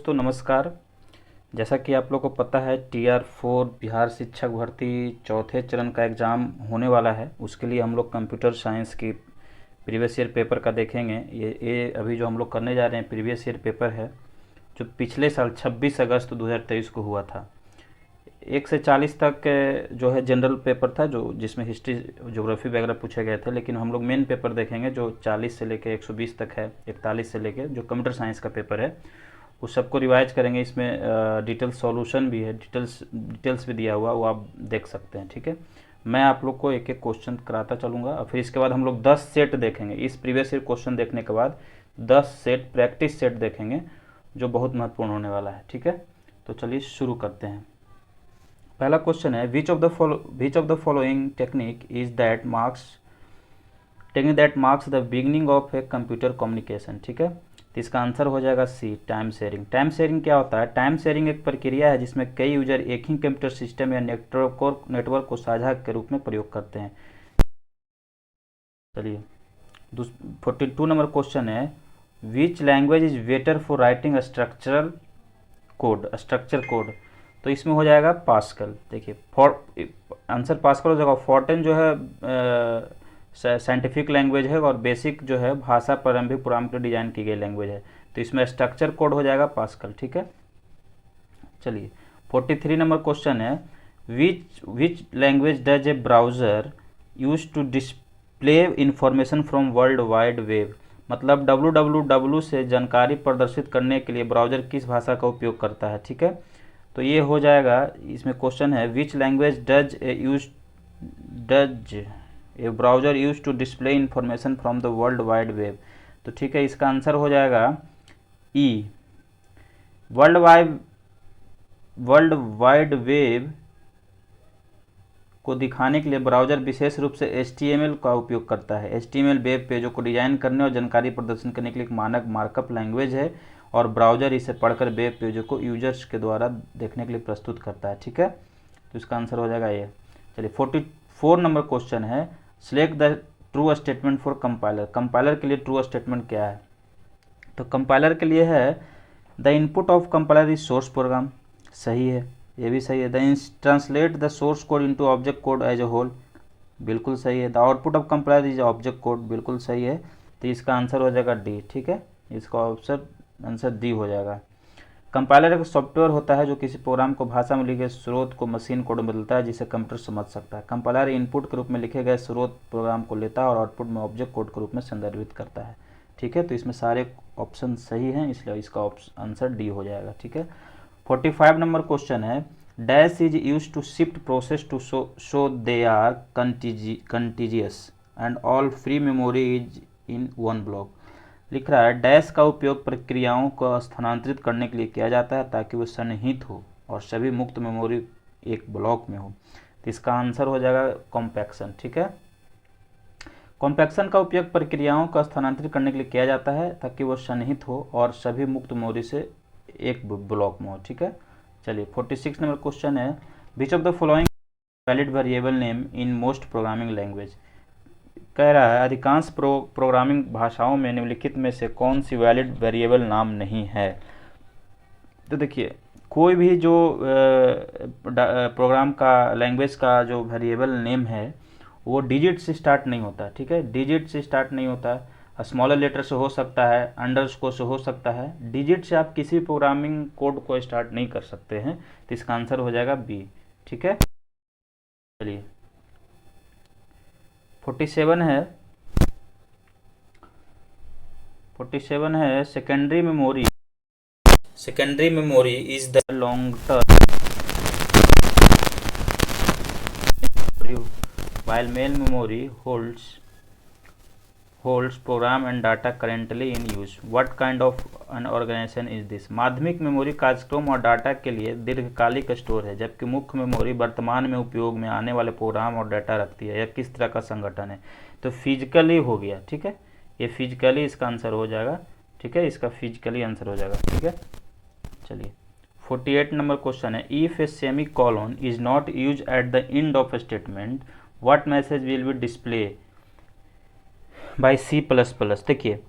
दोस्तों नमस्कार। जैसा कि आप लोग को पता है TR4 बिहार शिक्षक भर्ती चौथे चरण का एग्ज़ाम होने वाला है। उसके लिए हम लोग कंप्यूटर साइंस की प्रीवियस ईयर पेपर का देखेंगे। ये अभी जो हम लोग करने जा रहे हैं प्रीवियस ईयर पेपर है जो पिछले साल 26 अगस्त 2023 को हुआ था। 1 से 40 तक जो है जनरल पेपर था जो जिसमें हिस्ट्री ज्योग्राफी वगैरह पूछे गए थे, लेकिन हम लोग मेन पेपर देखेंगे जो 40 से लेकर 120 तक है, 41 से लेकर जो कंप्यूटर साइंस का पेपर है उस सबको रिवाइज करेंगे। इसमें डिटेल सॉल्यूशन भी है, डिटेल्स भी दिया हुआ, वो आप देख सकते हैं। ठीक है, मैं आप लोग को एक एक क्वेश्चन कराता चलूँगा और फिर इसके बाद हम लोग 10 सेट देखेंगे। इस प्रीवियस ईयर क्वेश्चन देखने के बाद 10 सेट प्रैक्टिस सेट देखेंगे जो बहुत महत्वपूर्ण होने वाला है। ठीक है, तो चलिए शुरू करते हैं। पहला क्वेश्चन है which of the following technique that marks the beginning of a computer communication. ठीक है, तो इसका आंसर हो जाएगा सी, टाइम शेयरिंग। टाइम शेयरिंग क्या होता है? टाइम शेयरिंग एक प्रक्रिया है जिसमें कई यूजर एक ही कंप्यूटर सिस्टम या नेटवर्क को साझा के रूप में प्रयोग करते हैं। चलिए 42 नंबर क्वेश्चन है which language is better for writing structure code. तो इसमें हो जाएगा पास्कल। देखिए आंसर पास्कल हो जाएगा। फॉर्टेन जो है साइंटिफिक लैंग्वेज है और बेसिक जो है भाषा प्रारंभिक प्रोग्राम के डिजाइन की गई लैंग्वेज है, तो इसमें स्ट्रक्चर कोड हो जाएगा पास्कल। ठीक है, चलिए 43 नंबर क्वेश्चन है which language does a browser use to display information from world wide web. मतलब www से जानकारी प्रदर्शित करने के लिए ब्राउज़र किस भाषा का उपयोग करता है। ठीक है, तो ये हो जाएगा, इसमें क्वेश्चन है which language does a browser use to display information from the world wide web. तो ठीक है, इसका आंसर हो जाएगा ई, वर्ल्ड वाइड वेब को दिखाने के लिए ब्राउज़र विशेष रूप से HTML का उपयोग करता है। HTML वेब पेजों को डिजाइन करने और जानकारी प्रदर्शन करने के लिए एक मानक मार्कअप लैंग्वेज है और ब्राउज़र इसे पढ़कर वेब पेजों को यूजर्स के द्वारा देखने के लिए प्रस्तुत करता है। ठीक है, तो इसका आंसर हो जाएगा ये। चलिए 44 नंबर क्वेश्चन है select the true statement for compiler. Compiler के लिए ट्रू स्टेटमेंट क्या है? तो कंपाइलर के लिए है the input of compiler is source program. सही है, ये भी सही है। The translate the source code into object code as a whole. बिल्कुल सही है। The output of compiler is object code. बिल्कुल सही है, तो इसका आंसर हो जाएगा डी। ठीक है, इसका आंसर डी हो जाएगा। कंपाइलर एक सॉफ्टवेयर होता है जो किसी प्रोग्राम को भाषा में लिखे स्रोत को मशीन कोड में बदलता है जिसे कंप्यूटर समझ सकता है। कंपाइलर इनपुट के रूप में लिखे गए स्रोत प्रोग्राम को लेता है और आउटपुट में ऑब्जेक्ट कोड के रूप में संदर्भित करता है। ठीक है, तो इसमें सारे ऑप्शन सही हैं, इसलिए इसका आंसर डी हो जाएगा। ठीक है, 45 नंबर क्वेश्चन है dash is use to shift process to show they are contiguous and all free memory is in one block. लिख रहा है डैश का उपयोग प्रक्रियाओं को स्थानांतरित करने के लिए किया जाता है ताकि वो सन्निहित हो और सभी मुक्त मेमोरी एक ब्लॉक में हो। तो इसका आंसर हो जाएगा कॉम्पैक्शन। ठीक है, कॉम्पैक्शन का उपयोग प्रक्रियाओं को स्थानांतरित करने के लिए किया जाता है ताकि वो सन्निहित हो और सभी मुक्त मेमोरी से एक ब्लॉक में हो। ठीक है, चलिए 46 नंबर क्वेश्चन है which of the following valid variable name in most programming language. कह रहा है अधिकांश प्रोग्रामिंग भाषाओं में निम्नलिखित में से कौन सी वैलिड वेरिएबल नाम नहीं है। तो देखिए कोई भी जो प्रोग्राम का लैंग्वेज का जो वेरिएबल नेम है वो डिजिट से स्टार्ट नहीं होता। ठीक है, डिजिट से स्टार्ट नहीं होता, स्मॉलर लेटर से हो सकता है, अंडरस्कोर से हो सकता है। डिजिट से आप किसी प्रोग्रामिंग कोड को स्टार्ट नहीं कर सकते हैं, तो इसका आंसर हो जाएगा बी। ठीक है, चलिए 47 है secondary memory is the long term while main memory holds program and data currently in use. What kind of an organization is this? माध्यमिक मेमोरी कार्यक्रम और डाटा के लिए दीर्घकालिक स्टोर है जबकि मुख्य मेमोरी वर्तमान में उपयोग में आने वाले प्रोग्राम और डाटा रखती है। यह किस तरह का संगठन है? तो फिजिकली हो गया। ठीक है, ये फिजिकली इसका आंसर हो जाएगा। ठीक है, इसका फिजिकली आंसर हो जाएगा। ठीक है, चलिए 48 नंबर क्वेश्चन है if a semi colon is not use at the end of statement what message will be display bye C++। देखिए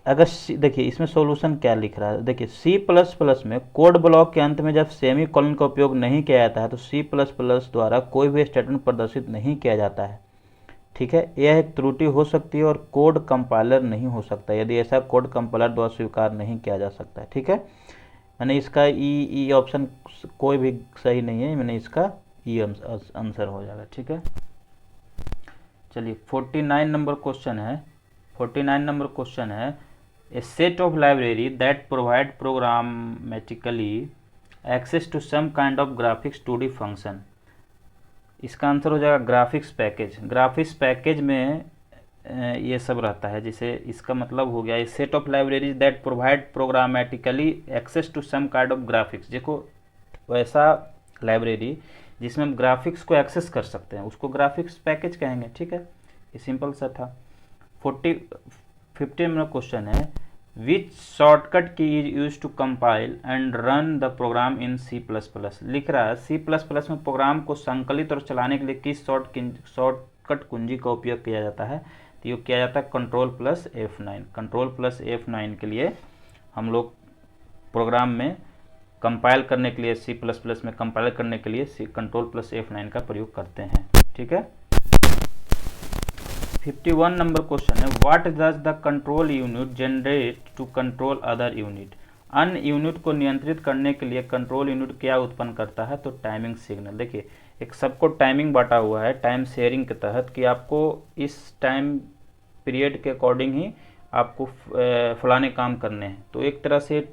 अगर देखिए इसमें सॉल्यूशन क्या लिख रहा है, देखिए सी प्लस प्लस में कोड ब्लॉक के अंत में जब सेमी कॉलन का उपयोग नहीं किया जाता है तो सी प्लस प्लस द्वारा कोई भी स्टेटमेंट प्रदर्शित नहीं किया जाता है। ठीक है, यह एक त्रुटि हो सकती है और कोड कंपाइलर नहीं हो सकता यदि ऐसा कोड कंपाइलर द्वारा स्वीकार नहीं किया जा सकता है। ठीक है, मैंने इसका ई ऑप्शन कोई भी सही नहीं है, मैंने इसका ई आंसर हो जाएगा। ठीक है, चलिए 49 नंबर क्वेश्चन है। 49 नंबर क्वेश्चन है, a set of library that provide programmatically access to some kind of graphics 2D function. इसका आंसर हो जाएगा ग्राफिक्स पैकेज। ग्राफिक्स पैकेज में ये सब रहता है, जिसे इसका मतलब हो गया a set of libraries that provide programmatically access to some kind of graphics. देखो वैसा लाइब्रेरी जिसमें हम ग्राफिक्स को एक्सेस कर सकते हैं उसको ग्राफिक्स पैकेज कहेंगे। ठीक है, ये सिंपल सा था। 50 नंबर क्वेश्चन है, which shortcut key is use to compile and run the program in C plus plus. लिख रहा है सी प्लस प्लस में प्रोग्राम को संकलित और चलाने के लिए किस शॉर्टकट कुंजी का उपयोग किया जाता है। तो ये किया जाता है control plus F9। Control plus F9 के लिए हम लोग प्रोग्राम में कंपाइल करने के लिए सी प्लस प्लस में कंपाइल करने के लिए कंट्रोल प्लस F9 का प्रयोग करते हैं। ठीक है, 51 नंबर क्वेश्चन है, what does the control unit generate to control other unit. अन्य यूनिट को नियंत्रित करने के लिए कंट्रोल यूनिट क्या उत्पन्न करता है, तो टाइमिंग सिग्नल। देखिए एक सबको टाइमिंग बांटा हुआ है टाइम शेयरिंग के तहत कि आपको इस टाइम पीरियड के अकॉर्डिंग ही आपको फलाने काम करने हैं। तो एक तरह से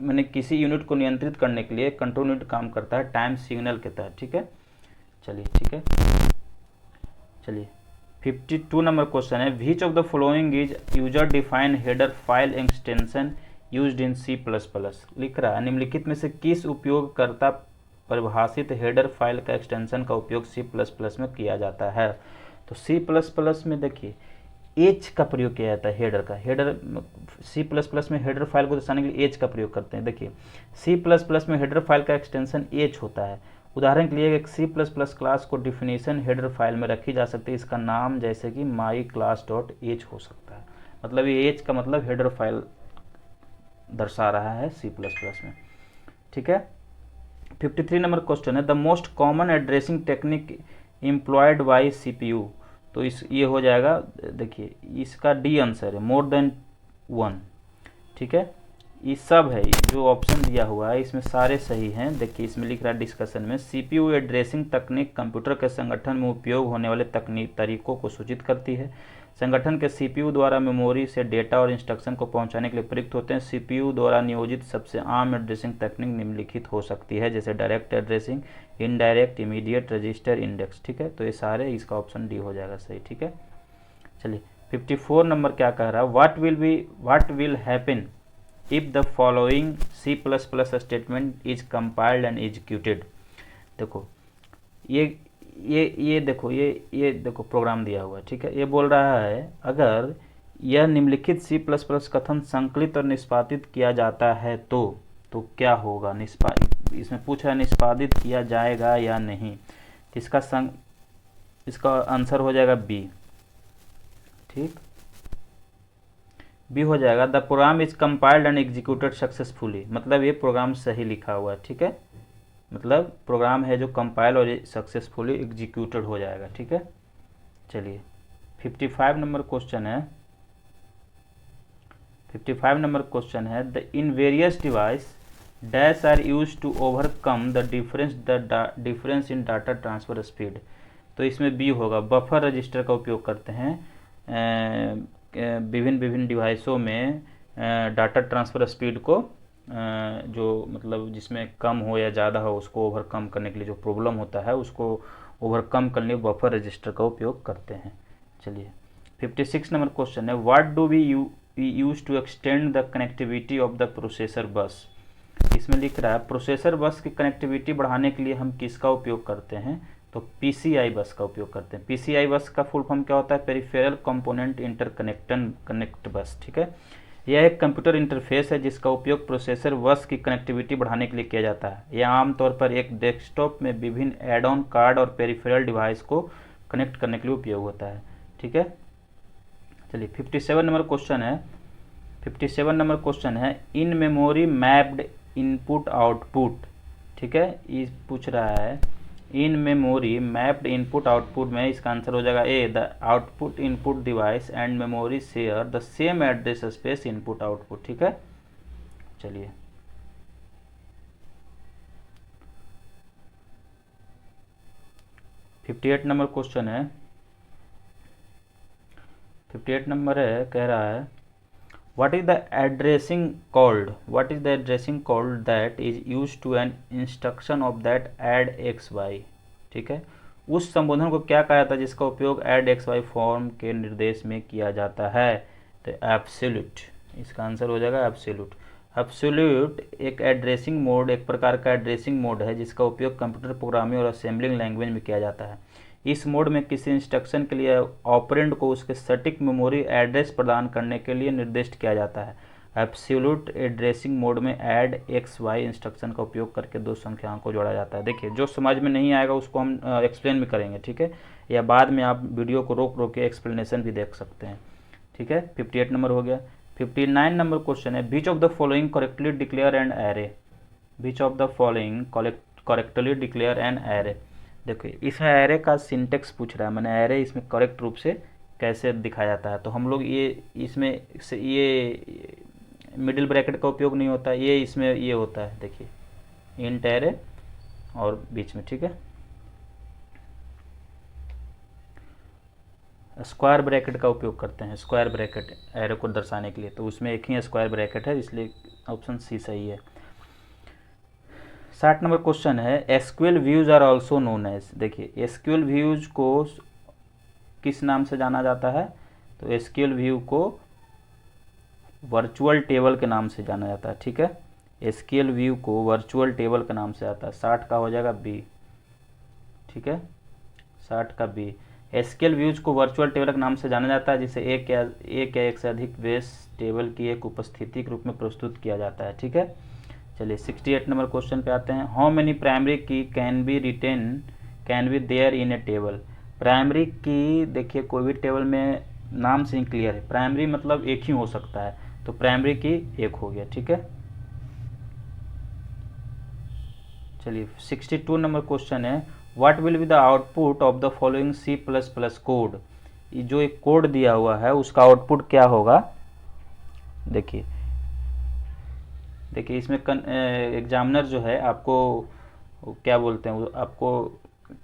मैंने किसी यूनिट को नियंत्रित करने के लिए कंट्रोल यूनिट काम करता है टाइम सिग्नल के तहत। ठीक है, चलिए ठीक है, चलिए 52 नंबर क्वेश्चन है, which of the following is user defined header file extension used in C plus plus. लिख रहा है निम्नलिखित में से किस उपयोगकर्ता परिभाषित हेडर फाइल का एक्सटेंशन का उपयोग सी प्लस प्लस में किया जाता है। तो सी प्लस प्लस में देखिए एच का प्रयोग किया जाता है हेडर का। हेडर सी प्लस प्लस में हेडर फाइल को दर्शाने के लिए एच का प्रयोग करते हैं। देखिए सी प्लस प्लस में हेडर फाइल का एक्सटेंशन एच होता है। उदाहरण के लिए एक सी प्लस प्लस क्लास को डिफिनीशन हेडर फाइल में रखी जा सकती है, इसका नाम जैसे कि माई क्लास डॉट एच हो सकता है। मतलब ये एच का मतलब हेडर फाइल दर्शा रहा है सी प्लस प्लस में। ठीक है, 53 नंबर क्वेश्चन है, the most common addressing technique employed by CPU। तो इस ये हो जाएगा, देखिए इसका डी आंसर है मोर देन 1। ठीक है, ये सब है जो ऑप्शन दिया हुआ है इसमें सारे सही हैं। देखिए इसमें लिख रहा है डिस्कशन में CPU एड्रेसिंग तकनीक कंप्यूटर के संगठन में उपयोग होने वाले तरीकों को सूचित करती है। संगठन के CPU द्वारा मेमोरी से डेटा और इंस्ट्रक्शन को पहुंचाने के लिए प्रयुक्त होते हैं। CPU द्वारा नियोजित सबसे आम एड्रेसिंग तकनीक निम्नलिखित हो सकती है, जैसे direct addressing, indirect, immediate, register, index. ठीक है, तो ये सारे इसका ऑप्शन डी हो जाएगा सही। ठीक है, चलिए 54 नंबर क्या कह रहा है, what will happen if the following C++ statement is compiled and executed. देखो ये देखो ये देखो प्रोग्राम दिया हुआ है। ठीक है, ये बोल रहा है अगर यह निम्नलिखित C++ कथन संकलित और निष्पादित किया जाता है तो क्या होगा। इसमें पूछा है निष्पादित किया जाएगा या नहीं, तो इसका आंसर हो जाएगा बी। ठीक, बी हो जाएगा, the program is compiled and executed successfully. मतलब ये प्रोग्राम सही लिखा हुआ है। ठीक है, मतलब प्रोग्राम है जो कंपाइल और सक्सेसफुली एग्जीक्यूटेड हो जाएगा। ठीक है, चलिए 55 नंबर क्वेश्चन है। 55 नंबर क्वेश्चन है, the in various device dash are use to overcome the difference in data transfer speed. तो इसमें बी होगा, बफर रजिस्टर का उपयोग करते हैं विभिन्न डिवाइसों में डाटा ट्रांसफ़र स्पीड को जो मतलब जिसमें कम हो या ज़्यादा हो उसको ओवरकम करने के लिए जो प्रॉब्लम होता है उसको ओवरकम करने के लिए बफर रजिस्टर का उपयोग करते हैं। चलिए 56 नंबर क्वेश्चन है, what do we use to extend the connectivity of the processor bus. इसमें लिख रहा है प्रोसेसर बस की कनेक्टिविटी बढ़ाने के लिए हम किसका उपयोग करते हैं, तो PCI बस का उपयोग करते हैं। PCI बस का फुल फॉर्म क्या होता है, पेरिफेरल कंपोनेंट इंटरकनेक्ट बस। ठीक है, यह एक कंप्यूटर इंटरफेस है जिसका उपयोग प्रोसेसर बस की कनेक्टिविटी बढ़ाने के लिए किया जाता है। यह आमतौर पर एक डेस्कटॉप में विभिन्न एड ऑन कार्ड और पेरिफेरल डिवाइस को कनेक्ट करने के लिए उपयोग होता है। ठीक है, चलिए 57 नंबर क्वेश्चन है, 57 नंबर क्वेश्चन है in memory mapped input output. ठीक है, ये पूछ रहा है in memory mapped input output में इसका आंसर हो जाएगा a, the output input device and memory share the same address space input output. ठीक है, चलिए 58 नंबर क्वेश्चन है, 58 नंबर है, कह रहा है what is the addressing called that is used to an instruction of that add xy। ठीक है, उस संबोधन को क्या कहा जाता है जिसका उपयोग add xy फॉर्म के निर्देश में किया जाता है? तो एब्सोल्यूट, इसका आंसर हो जाएगा एब्सोल्यूट। एब्सोल्यूट एक एड्रेसिंग मोड, एक प्रकार का एड्रेसिंग मोड है जिसका उपयोग कंप्यूटर प्रोग्रामिंग और असेंबलिंग लैंग्वेज में किया जाता है। इस मोड में किसी इंस्ट्रक्शन के लिए ऑपरेंड को उसके सटीक मेमोरी एड्रेस प्रदान करने के लिए निर्दिष्ट किया जाता है। एब्सोल्यूट एड्रेसिंग मोड में ऐड एक्स वाई इंस्ट्रक्शन का उपयोग करके दो संख्याओं को जोड़ा जाता है। देखिए, जो समझ में नहीं आएगा उसको हम एक्सप्लेन भी करेंगे, ठीक है, या बाद में आप वीडियो को रोक रोक के एक्सप्लेनेशन भी देख सकते हैं। ठीक है, 58 नंबर हो गया। 59 नंबर क्वेश्चन है which of the following correctly declare an array. Which of the following correctly declare an array. देखिए, इसमें एरे का सिंटेक्स पूछ रहा है, मैंने एरे इसमें करेक्ट रूप से कैसे दिखाया जाता है। तो हम लोग ये इसमें ये मिडिल ब्रैकेट का उपयोग नहीं होता, ये इसमें ये होता है। देखिए, इंट एरे और बीच में, ठीक है, स्क्वायर ब्रैकेट का उपयोग करते हैं, स्क्वायर ब्रैकेट एरे को दर्शाने के लिए। तो उसमें एक ही स्क्वायर ब्रैकेट है, इसलिए ऑप्शन सी सही है। 60 नंबर क्वेश्चन है SQL views are also known as. देखिए, एसक्यूएल व्यूज को किस नाम से जाना जाता है? तो एसक्यूएल व्यू को वर्चुअल टेबल के नाम से जाना जाता है। ठीक है, एसक्यूएल व्यू को वर्चुअल टेबल के नाम से आता है। 60 का हो जाएगा बी। ठीक है, 60 का बी। एसक्यूएल व्यूज को वर्चुअल टेबल के नाम से जाना जाता है जिसे एक या एक से अधिक बेस टेबल की एक उपस्थिति के रूप में प्रस्तुत किया जाता है। ठीक है, चलिए 68 नंबर क्वेश्चन पे आते हैं। How many primary key can be there in a table. Primary key, देखिए, कोई भी टेबल में नाम से ही क्लियर है, प्राइमरी मतलब एक ही हो सकता है, तो प्राइमरी की एक हो गया। ठीक है, चलिए 62 नंबर क्वेश्चन है what will be the output of the following C++ code. जो एक कोड दिया हुआ है उसका आउटपुट क्या होगा? देखिए इसमें एग्जामिनर जो है आपको क्या बोलते हैं, आपको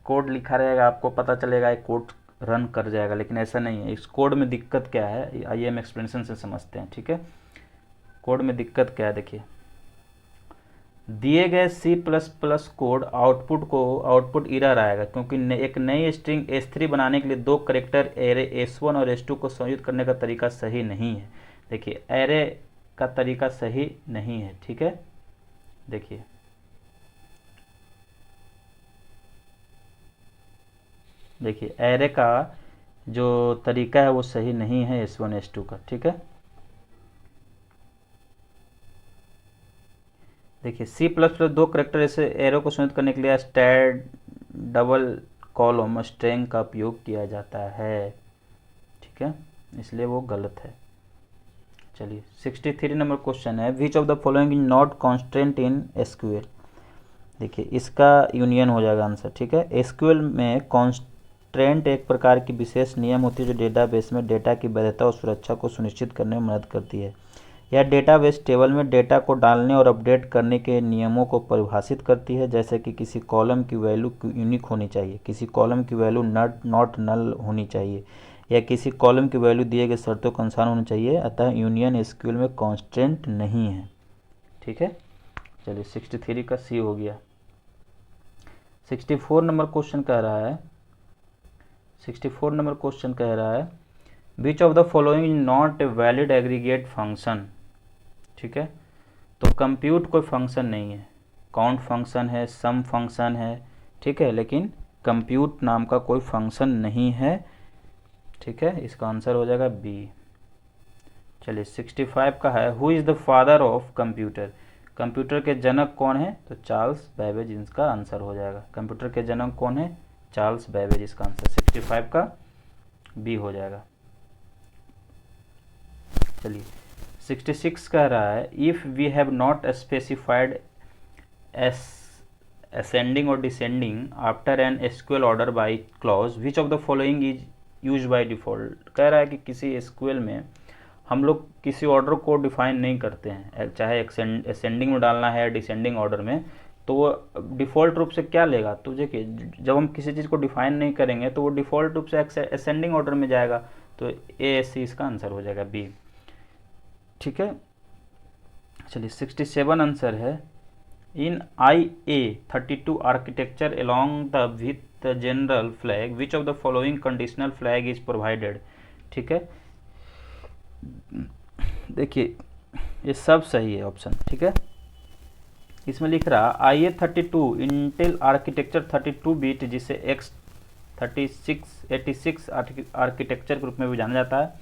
कोड लिखा रहेगा, आपको पता चलेगा एक कोड रन कर जाएगा, लेकिन ऐसा नहीं है। इस कोड में दिक्कत क्या है आइए हम एक्सप्लेनेशन से समझते हैं। ठीक है, कोड में दिक्कत क्या है? देखिए, दिए गए C++ कोड आउटपुट एरर आएगा क्योंकि एक नई स्ट्रिंग S3 बनाने के लिए दो करेक्टर एरे S1 और S2 को संयोजित करने का तरीका सही नहीं है। देखिए, एरे का तरीका सही नहीं है। ठीक है, देखिए एरे का जो तरीका है वो सही नहीं है S1 S2 का। ठीक है, देखिए C++ दो करेक्टर ऐसे एरो को संयोजित करने के लिए स्टैड डबल कॉलम स्ट्रिंग का उपयोग किया जाता है। ठीक है, इसलिए वो गलत है। चलिए 63 नंबर क्वेश्चन है which of the following is not constant in SQL. देखिए, इसका यूनियन हो जाएगा आंसर। ठीक है, एसक्यूएल में कॉन्स्टेंट एक प्रकार की विशेष नियम होती है जो डेटाबेस में डेटा की वैधता और सुरक्षा को सुनिश्चित करने में मदद करती है। यह डेटाबेस टेबल में डेटा को डालने और अपडेट करने के नियमों को परिभाषित करती है, जैसे कि किसी कॉलम की वैल्यू यूनिक होनी चाहिए, किसी कॉलम की वैल्यू नॉट नल होनी चाहिए, या किसी कॉलम की वैल्यू दिए गए शर्तों के अनुसार होनी चाहिए। अतः यूनियन एसक्यूएल में कांस्टेंट नहीं है। ठीक है, चलिए 63 का सी हो गया। 64 नंबर क्वेश्चन कह रहा है, 64 नंबर क्वेश्चन कह रहा है which of the following is not a valid aggregate function. ठीक है, तो कंप्यूट कोई फंक्शन नहीं है, काउंट फंक्शन है, सम फंक्शन है। ठीक है, लेकिन कंप्यूट नाम का कोई फंक्शन नहीं है। ठीक है, इसका आंसर हो जाएगा बी। चलिए 65 का है who is the father of computer. Computer के जनक कौन है? तो चार्ल्स बैबेज, इसका आंसर हो जाएगा। कंप्यूटर के जनक कौन है? चार्ल्स बैबेज, इसका आंसर 65 का बी हो जाएगा। चलिए 66 कह रहा है if we have not specified ascending or descending after an SQL order by clause which of the following is use by default. कह रहा है कि किसी एसक्यूएल में हम लोग किसी ऑर्डर को डिफाइन नहीं करते हैं, चाहे असेंडिंग में डालना है डिसेंडिंग ऑर्डर में, तो वो डिफ़ॉल्ट रूप से क्या लेगा। तो देखिए जब हम किसी चीज़ को डिफाइन नहीं करेंगे तो वो डिफ़ॉल्ट रूप से असेंडिंग ऑर्डर में जाएगा, तो ए सी इसका आंसर हो जाएगा बी। ठीक है, चलिए 67 आंसर है इन IA-32 architecture along the with the general flag which of the following conditional flag is provided. ठीक है, देखिए ये सब सही है ऑप्शन। ठीक है, इसमें लिख रहा IA-32 इंटेल आर्किटेक्चर 32 बिट जिसे X86 आर्किटेक्चर के रूप में भी जाना जाता है।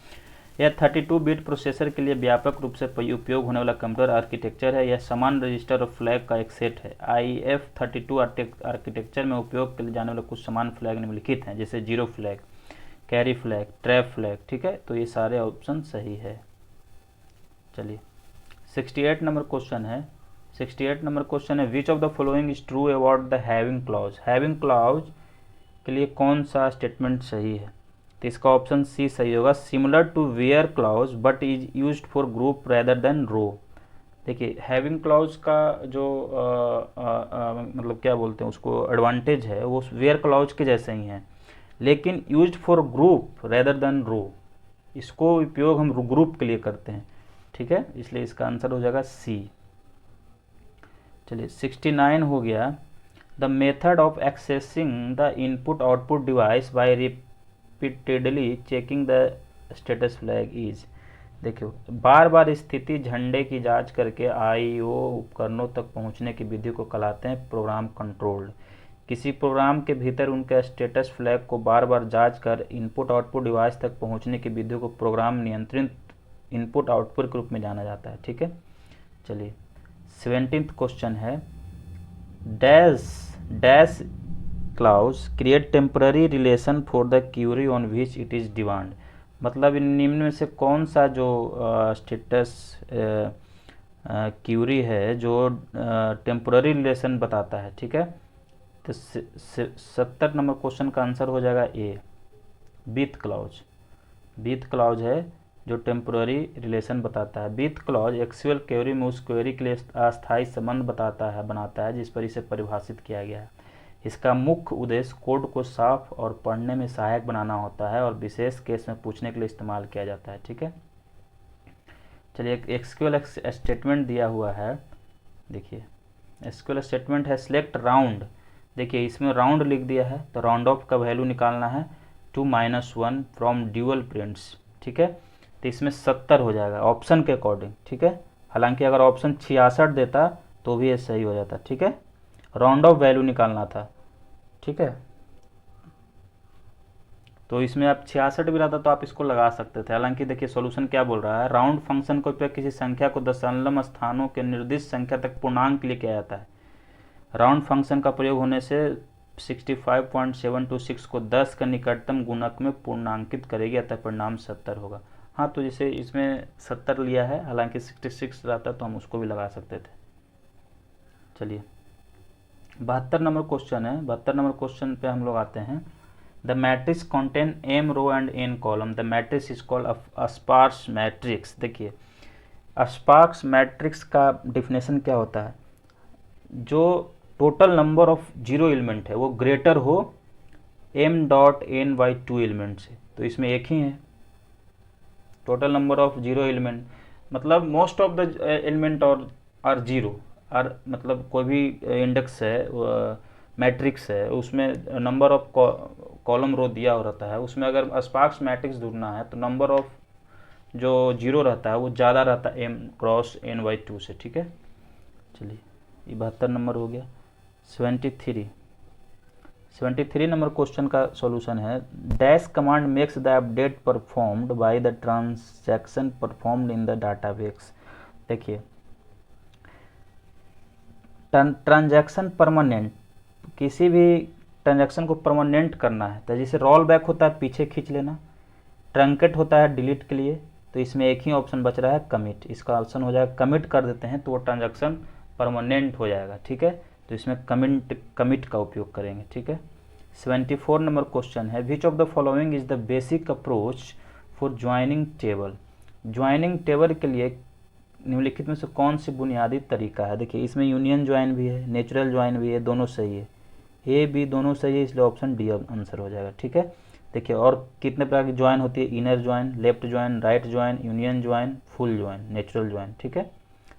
यह 32 बिट प्रोसेसर के लिए व्यापक रूप से उपयोग होने वाला कंप्यूटर आर्किटेक्चर है। यह समान रजिस्टर और फ्लैग का एक सेट है। IF32 आर्किटेक्चर में उपयोग के लिए जाने वाले कुछ समान फ्लैग निम्नलिखित हैं, जैसे zero flag, carry flag, trap flag. ठीक है, तो ये सारे ऑप्शन सही है। चलिए 68 नंबर क्वेश्चन है। 68 नंबर क्वेश्चन है which of the following is true about the having clause. Having clause के लिए कौन सा स्टेटमेंट सही है, तो इसका ऑप्शन सी सही होगा। Similar to where clause but is used for group rather than row. देखिए हैविंग क्लॉज का जो मतलब क्या बोलते हैं उसको एडवांटेज है वो वेयर क्लॉज के जैसे ही है, लेकिन used for group rather than row, इसको उपयोग हम ग्रुप के लिए करते हैं। ठीक है, इसलिए इसका आंसर हो जाएगा सी। चलिए 69 हो गया। The method of accessing the input output device by repeatedly checking the status flag is. देखियो बार बार स्थिति झंडे की जांच करके आईओ उपकरणों तक पहुंचने की विधि को कहलाते हैं प्रोग्राम कंट्रोल्ड। किसी प्रोग्राम के भीतर उनके स्टेटस फ्लैग को बार बार जांच कर इनपुट आउटपुट डिवाइस तक पहुंचने की विधि को प्रोग्राम नियंत्रित इनपुट आउटपुट के रूप में जाना जाता है। ठीक है, चलिए 17th क्वेश्चन है dash clause create temporary relation for the query on which it is demand. मतलब इन निम्न में से कौन सा जो स्टेटस क्यूरी है जो टेम्पररी रिलेशन बताता है। ठीक है, तो 70 नंबर क्वेश्चन का आंसर हो जाएगा ए विथ क्लाउज। विथ क्लाउज है जो टेम्पररी रिलेशन बताता है। विथ क्लॉज एक्चुअल क्वेरी में उस क्वेरी के लिए अस्थायी संबंध बनाता है जिस पर इसे परिभाषित किया गया है। इसका मुख्य उद्देश्य कोड को साफ और पढ़ने में सहायक बनाना होता है और विशेष केस में पूछने के लिए इस्तेमाल किया जाता है। ठीक है, चलिए एक एसक्यूएल स्टेटमेंट दिया हुआ है। देखिए एसक्यूएल स्टेटमेंट है सिलेक्ट राउंड। देखिए इसमें राउंड लिख दिया है तो राउंड ऑफ का वैल्यू निकालना है 2-1 फ्रॉम ड्यूअल प्रिंट्स। ठीक है, तो इसमें 70 हो जाएगा ऑप्शन के अकॉर्डिंग। ठीक है, हालांकि अगर ऑप्शन 66 देता तो भी ये सही हो जाता। ठीक है, राउंड ऑफ वैल्यू निकालना था। ठीक है, तो इसमें आप 66 भी रहता तो आप इसको लगा सकते थे। हालांकि देखिए सॉल्यूशन क्या बोल रहा है, राउंड फंक्शन का उपयोग किसी संख्या को दशमलव स्थानों के निर्दिष्ट संख्या तक पूर्णांक के लिए किया जाता है। राउंड फंक्शन का प्रयोग होने से 65.726 को 10 का निकटतम गुणक में पूर्णांकित करेगी, अतः परिणाम 70 होगा। हाँ, तो जैसे इसमें 70 लिया है, हालांकि 66 रहता तो हम उसको भी लगा सकते थे। चलिए 72 नंबर क्वेश्चन है। 72 नंबर क्वेश्चन पे हम लोग आते हैं। The matrix contain m row and n column. The matrix is called a sparse matrix. देखिए स्पार्स मैट्रिक्स का डिफिनेशन क्या होता है, जो total number of zero element है वो ग्रेटर हो m.n/2 एलिमेंट से। तो इसमें एक ही है total number of zero element, मतलब मोस्ट ऑफ द एलिमेंट और आर जीरो, आर मतलब कोई भी इंडेक्स है मैट्रिक्स है उसमें नंबर ऑफ कॉलम रो दिया हो रहता है, उसमें अगर स्पार्स मैट्रिक्स ढूंढना है तो नंबर ऑफ जो जीरो रहता है वो ज़्यादा रहता है m×n/2 से। ठीक है, चलिए ये 72 नंबर हो गया। 73 नंबर क्वेश्चन का सॉल्यूशन है dash command makes the update performed by the transaction performed in the database. देखिए ट्रांजैक्शन परमानेंट, किसी भी ट्रांजैक्शन को परमानेंट करना है तो जैसे रोल बैक होता है पीछे खींच लेना, ट्रंकेट होता है डिलीट के लिए, तो इसमें एक ही ऑप्शन बच रहा है कमिट, इसका ऑप्शन हो जाएगा कमिट कर देते हैं तो वो ट्रांजैक्शन परमानेंट हो जाएगा, ठीक है। तो इसमें कमिट का उपयोग करेंगे, ठीक है। 74 नंबर क्वेश्चन है, which of the following is the basic approach for joining table. Joining table के लिए निम्नलिखित में से कौन सी बुनियादी तरीका है। देखिए इसमें यूनियन ज्वाइन भी है, नेचुरल ज्वाइन भी है, दोनों सही है, ए बी दोनों सही है, इसलिए ऑप्शन डी आंसर हो जाएगा, ठीक है। देखिए और कितने प्रकार की ज्वाइन होती है, inner join, left join, right join, union join, full join, natural join, ठीक है।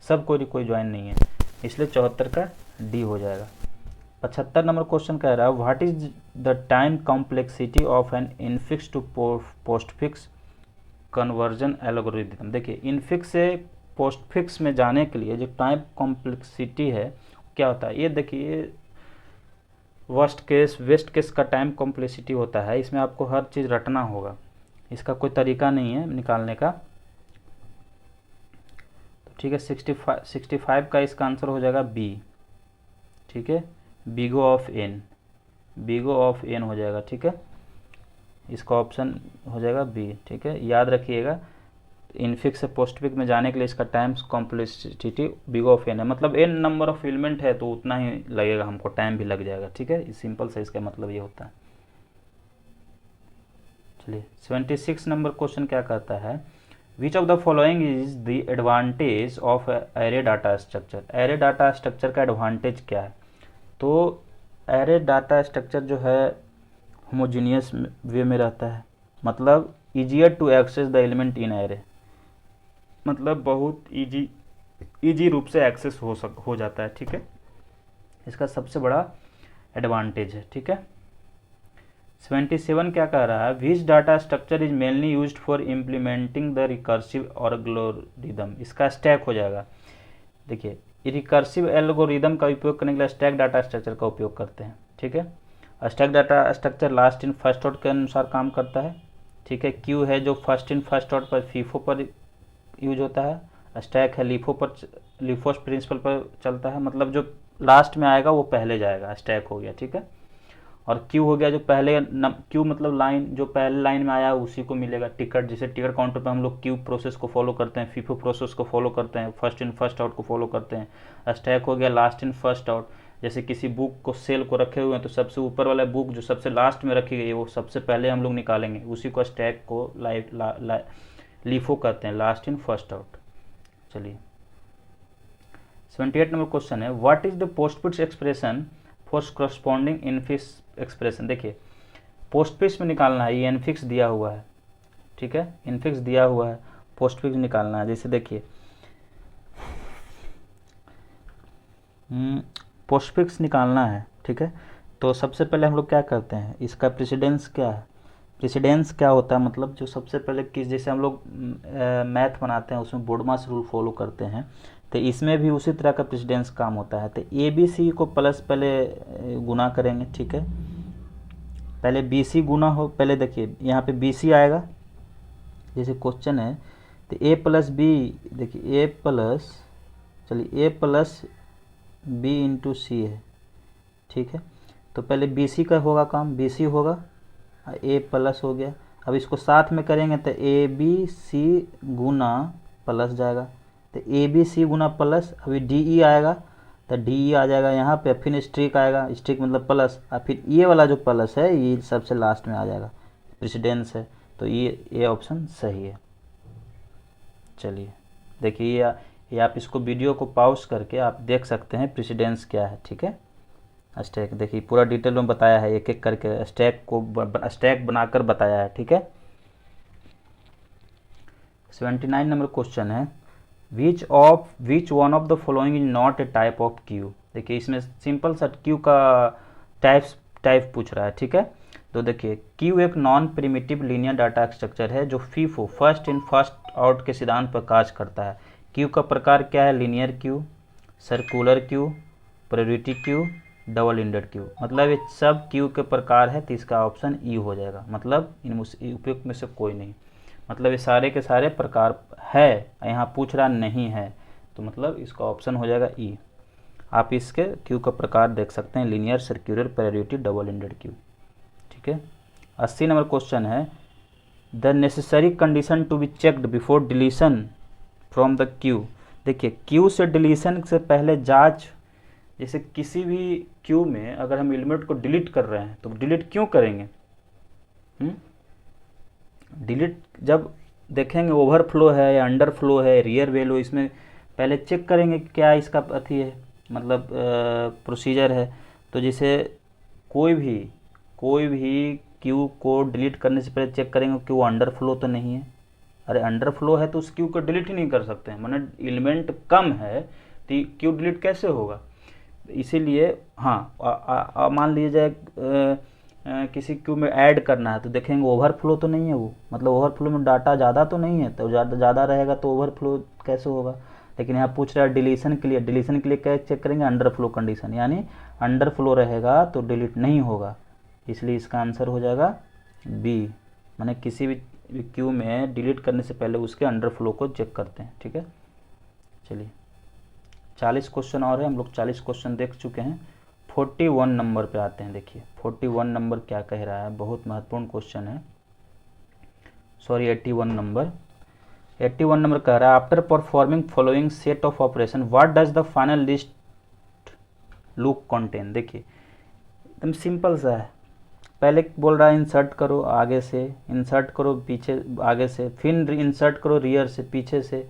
सब कोई ज्वाइन नहीं है, इसलिए 74 का डी हो जाएगा। 75 नंबर क्वेश्चन कह रहा है, what is the time complexity of an infix to postfix conversion algorithm. देखिए इनफिक्स से पोस्टफिक्स में जाने के लिए जो टाइम कॉम्प्लेक्सिटी है क्या होता है, ये देखिए वेस्ट केस का टाइम कॉम्प्लेक्सिटी होता है, इसमें आपको हर चीज़ रटना होगा, इसका कोई तरीका नहीं है निकालने का, तो ठीक है। 65 का इसका आंसर हो जाएगा बी, ठीक है, बिगो ऑफ एन हो जाएगा, ठीक है, इसका ऑप्शन हो जाएगा बी, ठीक है। याद रखिएगा इनफिक्स से पोस्टफिक्स में जाने के लिए इसका time complexity big of n है, मतलब एन नंबर ऑफ एलिमेंट है तो उतना ही लगेगा हमको, टाइम भी लग जाएगा, ठीक है। सिंपल से इसका मतलब ये होता है। चलिए 76 नंबर क्वेश्चन क्या कहता है, which of the following is the advantage of array data structure. Array data structure का एडवांटेज क्या है, तो एरे डाटा स्ट्रक्चर जो है होमोजीनियस वे में रहता है, मतलब easier to access the element in array, मतलब बहुत इजी रूप से एक्सेस हो जाता है, ठीक है, इसका सबसे बड़ा एडवांटेज है, ठीक है। 77 क्या कह रहा है, which data structure is mainly used for implementing the recursive algorithm. इसका स्टैक हो जाएगा। देखिए रिकर्सिव एल्गोरिदम का उपयोग करने के लिए स्टैक डाटा स्ट्रक्चर का उपयोग करते हैं, ठीक है। Stack data structure last in first out के अनुसार काम करता है, ठीक है। क्यू है जो फर्स्ट इन फर्स्ट आउट पर फीफो पर यूज होता है, स्टैक है लीफोस प्रिंसिपल पर चलता है, मतलब जो लास्ट में आएगा वो पहले जाएगा, स्टैक हो गया, ठीक है। और क्यू हो गया जो पहले क्यू मतलब लाइन, जो पहले लाइन में आया उसी को मिलेगा टिकट, जैसे टिकट काउंटर पर हम लोग क्यू प्रोसेस को फॉलो करते हैं, फीफो प्रोसेस को फॉलो करते हैं, फर्स्ट इन फर्स्ट आउट को फॉलो करते हैं। स्टैक हो गया लास्ट इन फर्स्ट आउट, जैसे किसी बुक को सेल को रखे हुए हैं तो सबसे ऊपर वाला बुक जो सबसे लास्ट में रखी गई है वो सबसे पहले हम लोग निकालेंगे, उसी को स्टैक को लीफो कहते हैं, लास्ट इन फर्स्ट आउट। चलिए 78 नंबर क्वेश्चन है, what is the postfix expression for corresponding infix expression. देखिए पोस्टफिक्स में निकालना है, ये इनफिक्स दिया हुआ है, ठीक है, इनफिक्स दिया हुआ है, पोस्टफिक्स निकालना है। जैसे देखिए पोस्टफिक्स निकालना है, ठीक है, तो सबसे पहले हम लोग क्या करते हैं, इसका प्रेसिडेंस क्या है, प्रेसिडेंस क्या होता है, मतलब जो सबसे पहले किस, जैसे हम लोग मैथ बनाते हैं उसमें बोर्डमास रूल फॉलो करते हैं, तो इसमें भी उसी तरह का प्रेसिडेंस काम होता है। तो ए बी सी को प्लस पहले गुना करेंगे, ठीक है, पहले बी सी गुना हो, पहले देखिए यहाँ पे बी सी आएगा, जैसे क्वेश्चन है तो ए प्लस बी, देखिए ए प्लस, चलिए ए प्लस बी इंटू सी है, ठीक है, तो पहले बी सी का होगा काम, बी सी होगा, ए प्लस हो गया। अब इसको साथ में करेंगे तो ए बी सी गुना प्लस जाएगा, तो ए बी सी गुना प्लस, अभी डी ई आएगा तो डी ई आ जाएगा यहाँ पे, फिर स्ट्रिक आएगा, स्ट्रिक मतलब प्लस, और फिर ये वाला जो प्लस है ये सबसे लास्ट में आ जाएगा, प्रेसिडेंस है, तो ये ऑप्शन सही है। चलिए देखिए ये आप इसको वीडियो को पॉज करके आप देख सकते हैं प्रेसिडेंस क्या है, ठीक है। स्टैक देखिए पूरा डिटेल में बताया है, एक एक करके स्टैक बनाकर बताया है, ठीक है। 79 नंबर क्वेश्चन है, which one of the following is not A type of Q. देखिए इसमें सिंपल सा क्यू का टाइप पूछ रहा है, ठीक है। तो देखिए क्यू एक non primitive linear data structure है जो FIFO first in first out के सिद्धांत पर कार्य करता है। क्यू का प्रकार क्या है, linear Q, circular queue, priority queue, double ended Q, मतलब ये सब क्यू के प्रकार है, तो इसका ऑप्शन ई हो जाएगा, मतलब इन उपयुक्त में से कोई नहीं, मतलब ये सारे के सारे प्रकार है, यहाँ पूछ रहा नहीं है, तो मतलब इसका ऑप्शन हो जाएगा ई। आप इसके क्यू का प्रकार देख सकते हैं, linear, circular, priority, double ended queue, ठीक है। 80 नंबर क्वेश्चन है, the necessary condition to be checked before deletion from the queue. देखिए क्यू से डिलीशन से पहले जांच, जैसे किसी भी क्यू में अगर हम एलिमेंट को डिलीट कर रहे हैं तो डिलीट क्यों करेंगे? डिलीट जब देखेंगे ओवरफ्लो है या अंडरफ्लो है, रियर वैल्यू, इसमें पहले चेक करेंगे क्या इसका अथी है, मतलब प्रोसीजर है। तो जैसे कोई भी क्यू को डिलीट करने से पहले चेक करेंगे कि वो अंडरफ्लो तो नहीं है। अरे अंडरफ्लो है तो उस क्यू को डिलीट ही नहीं कर सकते हैं, माने एलिमेंट कम है तो क्यू डिलीट कैसे होगा? इसीलिए हाँ, मान लीजिए किसी क्यू में ऐड करना है तो देखेंगे ओवरफ्लो तो नहीं है वो, मतलब ओवरफ्लो में डाटा ज़्यादा तो नहीं है, तो ज़्यादा रहेगा तो ओवरफ्लो कैसे होगा। लेकिन यहाँ पूछ रहा है डिलीशन के लिए क्या चेक करेंगे? अंडरफ्लो कंडीशन, यानी अंडरफ्लो रहेगा तो डिलीट नहीं होगा, इसलिए इसका आंसर हो जाएगा बी। माने किसी भी क्यू में डिलीट करने से पहले उसके अंडरफ्लो को चेक करते हैं। ठीक है, चलिए 40 क्वेश्चन और है, हम लोग 40 क्वेश्चन देख चुके हैं। 41 नंबर पे आते हैं। देखिए 41 नंबर क्या कह रहा है, बहुत महत्वपूर्ण क्वेश्चन है। सॉरी 81 नंबर कह रहा है after performing following set of operation what does the final list loop contain. देखिए एकदम सिंपल सा है, पहले बोल रहा है इंसर्ट करो आगे से, इंसर्ट करो पीछे आगे से, फिर इंसर्ट करो रियर से पीछे से,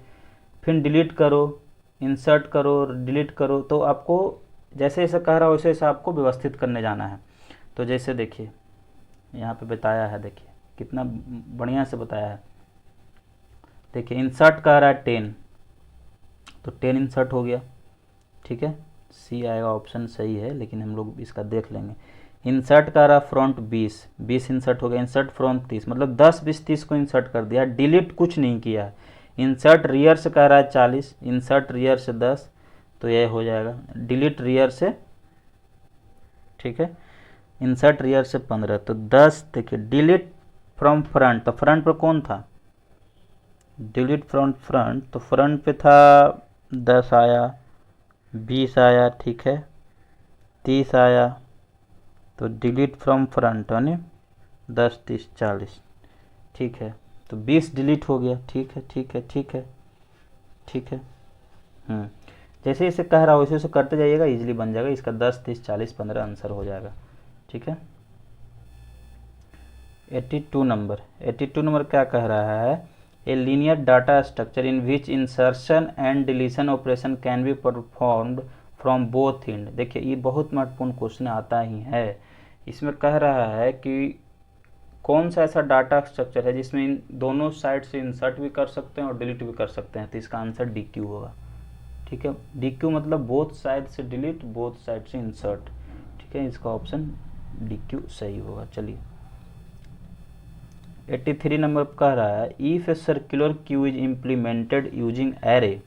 फिर डिलीट करो, इंसर्ट करो, डिलीट करो। तो आपको जैसे जैसे कह रहा है वैसे वैसे आपको व्यवस्थित करने जाना है। तो जैसे देखिए यहाँ पे बताया है, देखिए कितना बढ़िया से बताया है। देखिए इंसर्ट कह रहा है 10, तो 10 इंसर्ट हो गया। ठीक है, सी आएगा, ऑप्शन सही है, लेकिन हम लोग इसका देख लेंगे। इंसर्ट कह रहा फ्रंट 20 इंसर्ट हो गया। इंसर्ट फ्रंट 30, मतलब 10 20 30 को इंसर्ट कर दिया, डिलीट कुछ नहीं किया। इंसर्ट रियर से कह रहा है 40, इंसर्ट रियर से 10, तो यह हो जाएगा डिलीट रियर से। ठीक है, इंसर्ट रियर से 15, तो 10। देखिए डिलीट फ्रॉम फ्रंट, तो फ्रंट पर कौन था? डिलीट फ्रॉम फ्रंट, तो फ्रंट पे था 10 आया, 20 आया, ठीक है, 30 आया, तो डिलीट फ्रॉम फ्रंट यानी 10 30 40। ठीक है, तो 20 डिलीट हो गया। ठीक है ठीक है ठीक है ठीक है। जैसे जैसे कह रहा हो वैसे वैसे करते जाइएगा, इजीली बन जाएगा। इसका 10 30 40 15 आंसर हो जाएगा। ठीक है, 82 नंबर क्या कह रहा है? A linear data structure in which insertion and deletion operation can be performed from both and. देखिए ये बहुत महत्वपूर्ण क्वेश्चन आता ही है। इसमें कह रहा है कि कौन सा ऐसा डाटा स्ट्रक्चर है जिसमें इन दोनों साइड से इंसर्ट भी कर सकते हैं और डिलीट भी कर सकते हैं, तो इसका आंसर डी क्यू होगा। ठीक है, डी क्यू मतलब बोथ साइड से डिलीट, बोथ साइड से इंसर्ट। ठीक है, इसका ऑप्शन डी क्यू सही होगा। चलिए 83 नंबर कह रहा है if a circular queue is implemented using array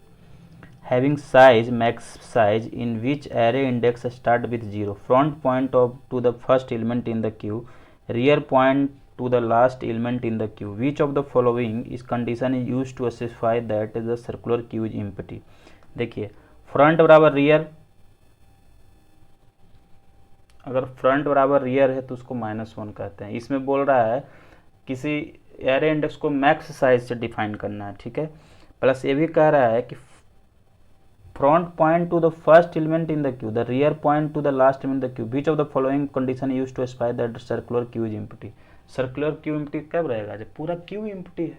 having size max size in which array index start with 0, front point of to the first element in the queue, rear point to the last element in the queue, which of the following is condition is used to specify that the circular queue is empty। देखिए front बराबर rear, अगर front बराबर rear है तो उसको -1 कहते हैं। इसमें बोल रहा है किसी एरे इंडेक्स को मैक्स साइज से डिफाइन करना है। ठीक है, प्लस ये भी कह रहा है कि front point to the first element in the queue, the rear point to the last element in the queue, which of the following condition use to specify that circular queue is empty. Circular queue empty कब रहेगा? जब पूरा queue empty है।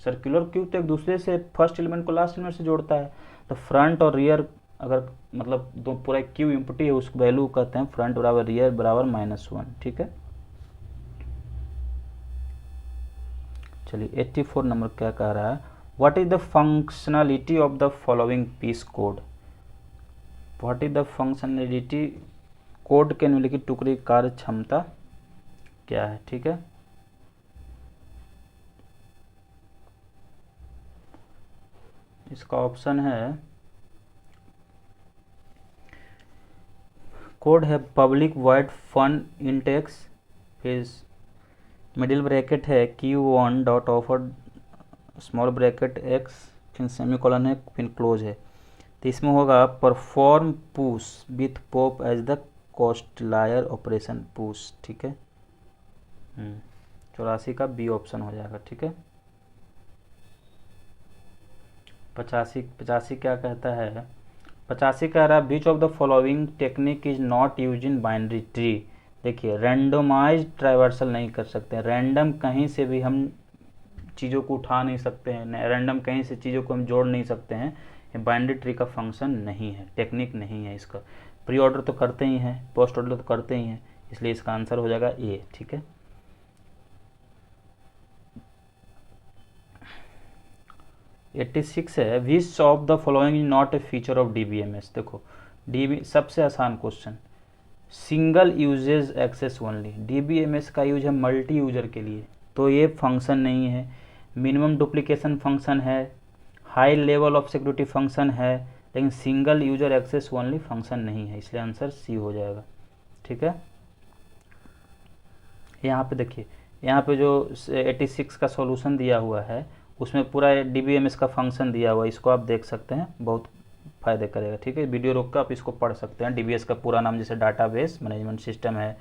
Circular queue तो एक दूसरे से first element को लास्ट एलिमेंट से जोड़ता है, तो फ्रंट और रियर अगर मतलब दो पूरा क्यू एम्प्टी है उस वैल्यू कहते हैं फ्रंट बराबर रियर बराबर -1। ठीक है, चलिए 84 नंबर क्या कह रहा है? What is the functionality of the following piece code. What is the functionality code के निम्नलिखित टुकड़े कार्य क्षमता क्या है? ठीक है, इसका ऑप्शन है, कोड है पब्लिक वॉइड फन इंटेक्स, फिर मिडिल ब्रैकेट है Q1 dot offer small bracket x, फिर सेमीकोलन है, फिर क्लोज है। तो इसमें होगा perform push with pop as the costlier operation push. ठीक है, 84 का बी ऑप्शन हो जाएगा, ठीक है। 85 क्या कहता है, 85 कह रहा है which of the following technique is not use in binary tree. देखिए रैंडमाइज ट्राइवर्सल नहीं कर सकते, रैंडम कहीं से भी हम चीज़ों को उठा नहीं सकते हैं, रैंडम कहीं से चीज़ों को हम जोड़ नहीं सकते हैं, ये बाइनरी ट्री का फंक्शन नहीं है, टेक्निक नहीं है इसका। प्री ऑर्डर तो करते ही हैं, पोस्ट ऑर्डर तो करते ही हैं, इसलिए इसका आंसर हो जाएगा ए, ठीक है। 86 है which of the following is not a feature of DBMS। देखो DB सबसे आसान question, single usages access only, DBMS का यूज है मल्टी यूजर के लिए, तो ये फंक्शन नहीं है। मिनिमम डुप्लीकेशन फंक्शन है, high level of security function है, लेकिन single user access only function नहीं है, इसलिए आंसर सी हो जाएगा, ठीक है। यहाँ पे देखिए, यहाँ पे जो 86 का सॉल्यूशन दिया हुआ है उसमें पूरा DBMS का फंक्शन दिया हुआ है, इसको आप देख सकते हैं, बहुत फ़ायदे करेगा, ठीक है। वीडियो रोक कर आप इसको पढ़ सकते हैं। DBS का पूरा नाम जैसे डाटाबेस मैनेजमेंट सिस्टम है,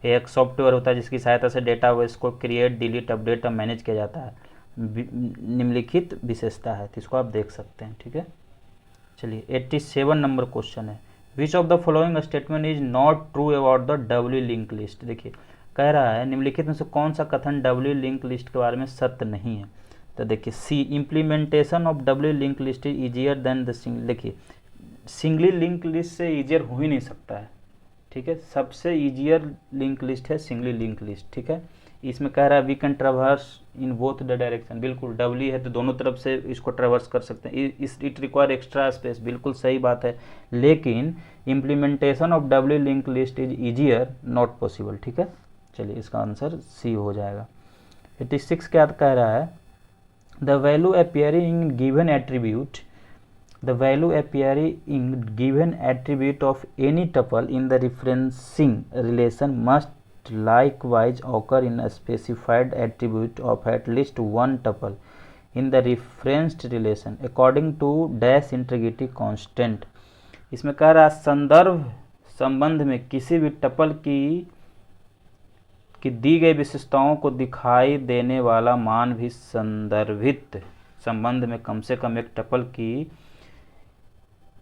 एक सॉफ्टवेयर होता है जिसकी सहायता से डेटाबेस को क्रिएट, डिलीट, अपडेट और मैनेज किया जाता है, निम्नलिखित विशेषता है, तो इसको आप देख सकते हैं, ठीक है। चलिए 87 नंबर क्वेश्चन है which of the following statement is not true about the W link list. देखिए कह रहा है निम्नलिखित में से कौन सा कथन डब्ल्यू लिंक लिस्ट के बारे में सत्य नहीं है। तो देखिए C, implementation of W link list is easier than the single. देखिए सिंगली लिंक लिस्ट से ईजियर हो ही नहीं सकता है, ठीक है, सबसे ईजियर लिंक लिस्ट है सिंगली लिंक लिस्ट, ठीक है। इसमें कह रहा है we can traverse in both the direction, बिल्कुल डब्ल्यू है तो दोनों तरफ से इसको ट्रेवर्स कर सकते हैं, इट रिक्वायर एक्स्ट्रा स्पेस, बिल्कुल सही बात है, लेकिन implementation of W link list is easier not possible, ठीक है। चलिए इसका आंसर सी हो जाएगा। 86 क्या कह रहा है the value appearing in given attribute, the value appearing in given attribute of any tuple in the referencing relation must likewise occur in a specified attribute of at least one tuple in the referenced relation according to dash integrity constant। इसमें कह रहा है संदर्भ संबंध में किसी भी tuple की दी गई विशेषताओं को दिखाई देने वाला मान भी संदर्भित संबंध में कम से कम एक टपल की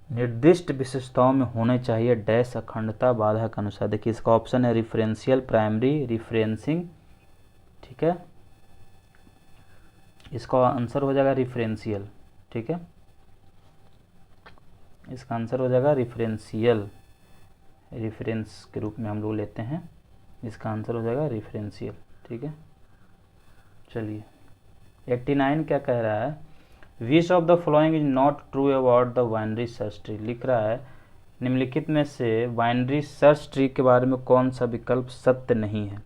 निर्दिष्ट विशेषताओं में होने चाहिए डैश अखंडता बाधा के अनुसार। देखिए इसका ऑप्शन है रिफरेंशियल प्राइमरी रिफरेंसिंग, ठीक है, इसका आंसर हो जाएगा रिफरेंशियल, ठीक है, इसका आंसर हो जाएगा रिफरेंशियल, रिफरेंस के रूप में हम लोग लेते हैं, इसका आंसर हो जाएगा रिफरेंशियल, ठीक है। चलिए 89 क्या कह रहा है which of the following is not true about the binary search tree. लिख रहा है निम्नलिखित में से बाइनरी सर्च ट्री के बारे में कौन सा विकल्प सत्य नहीं है।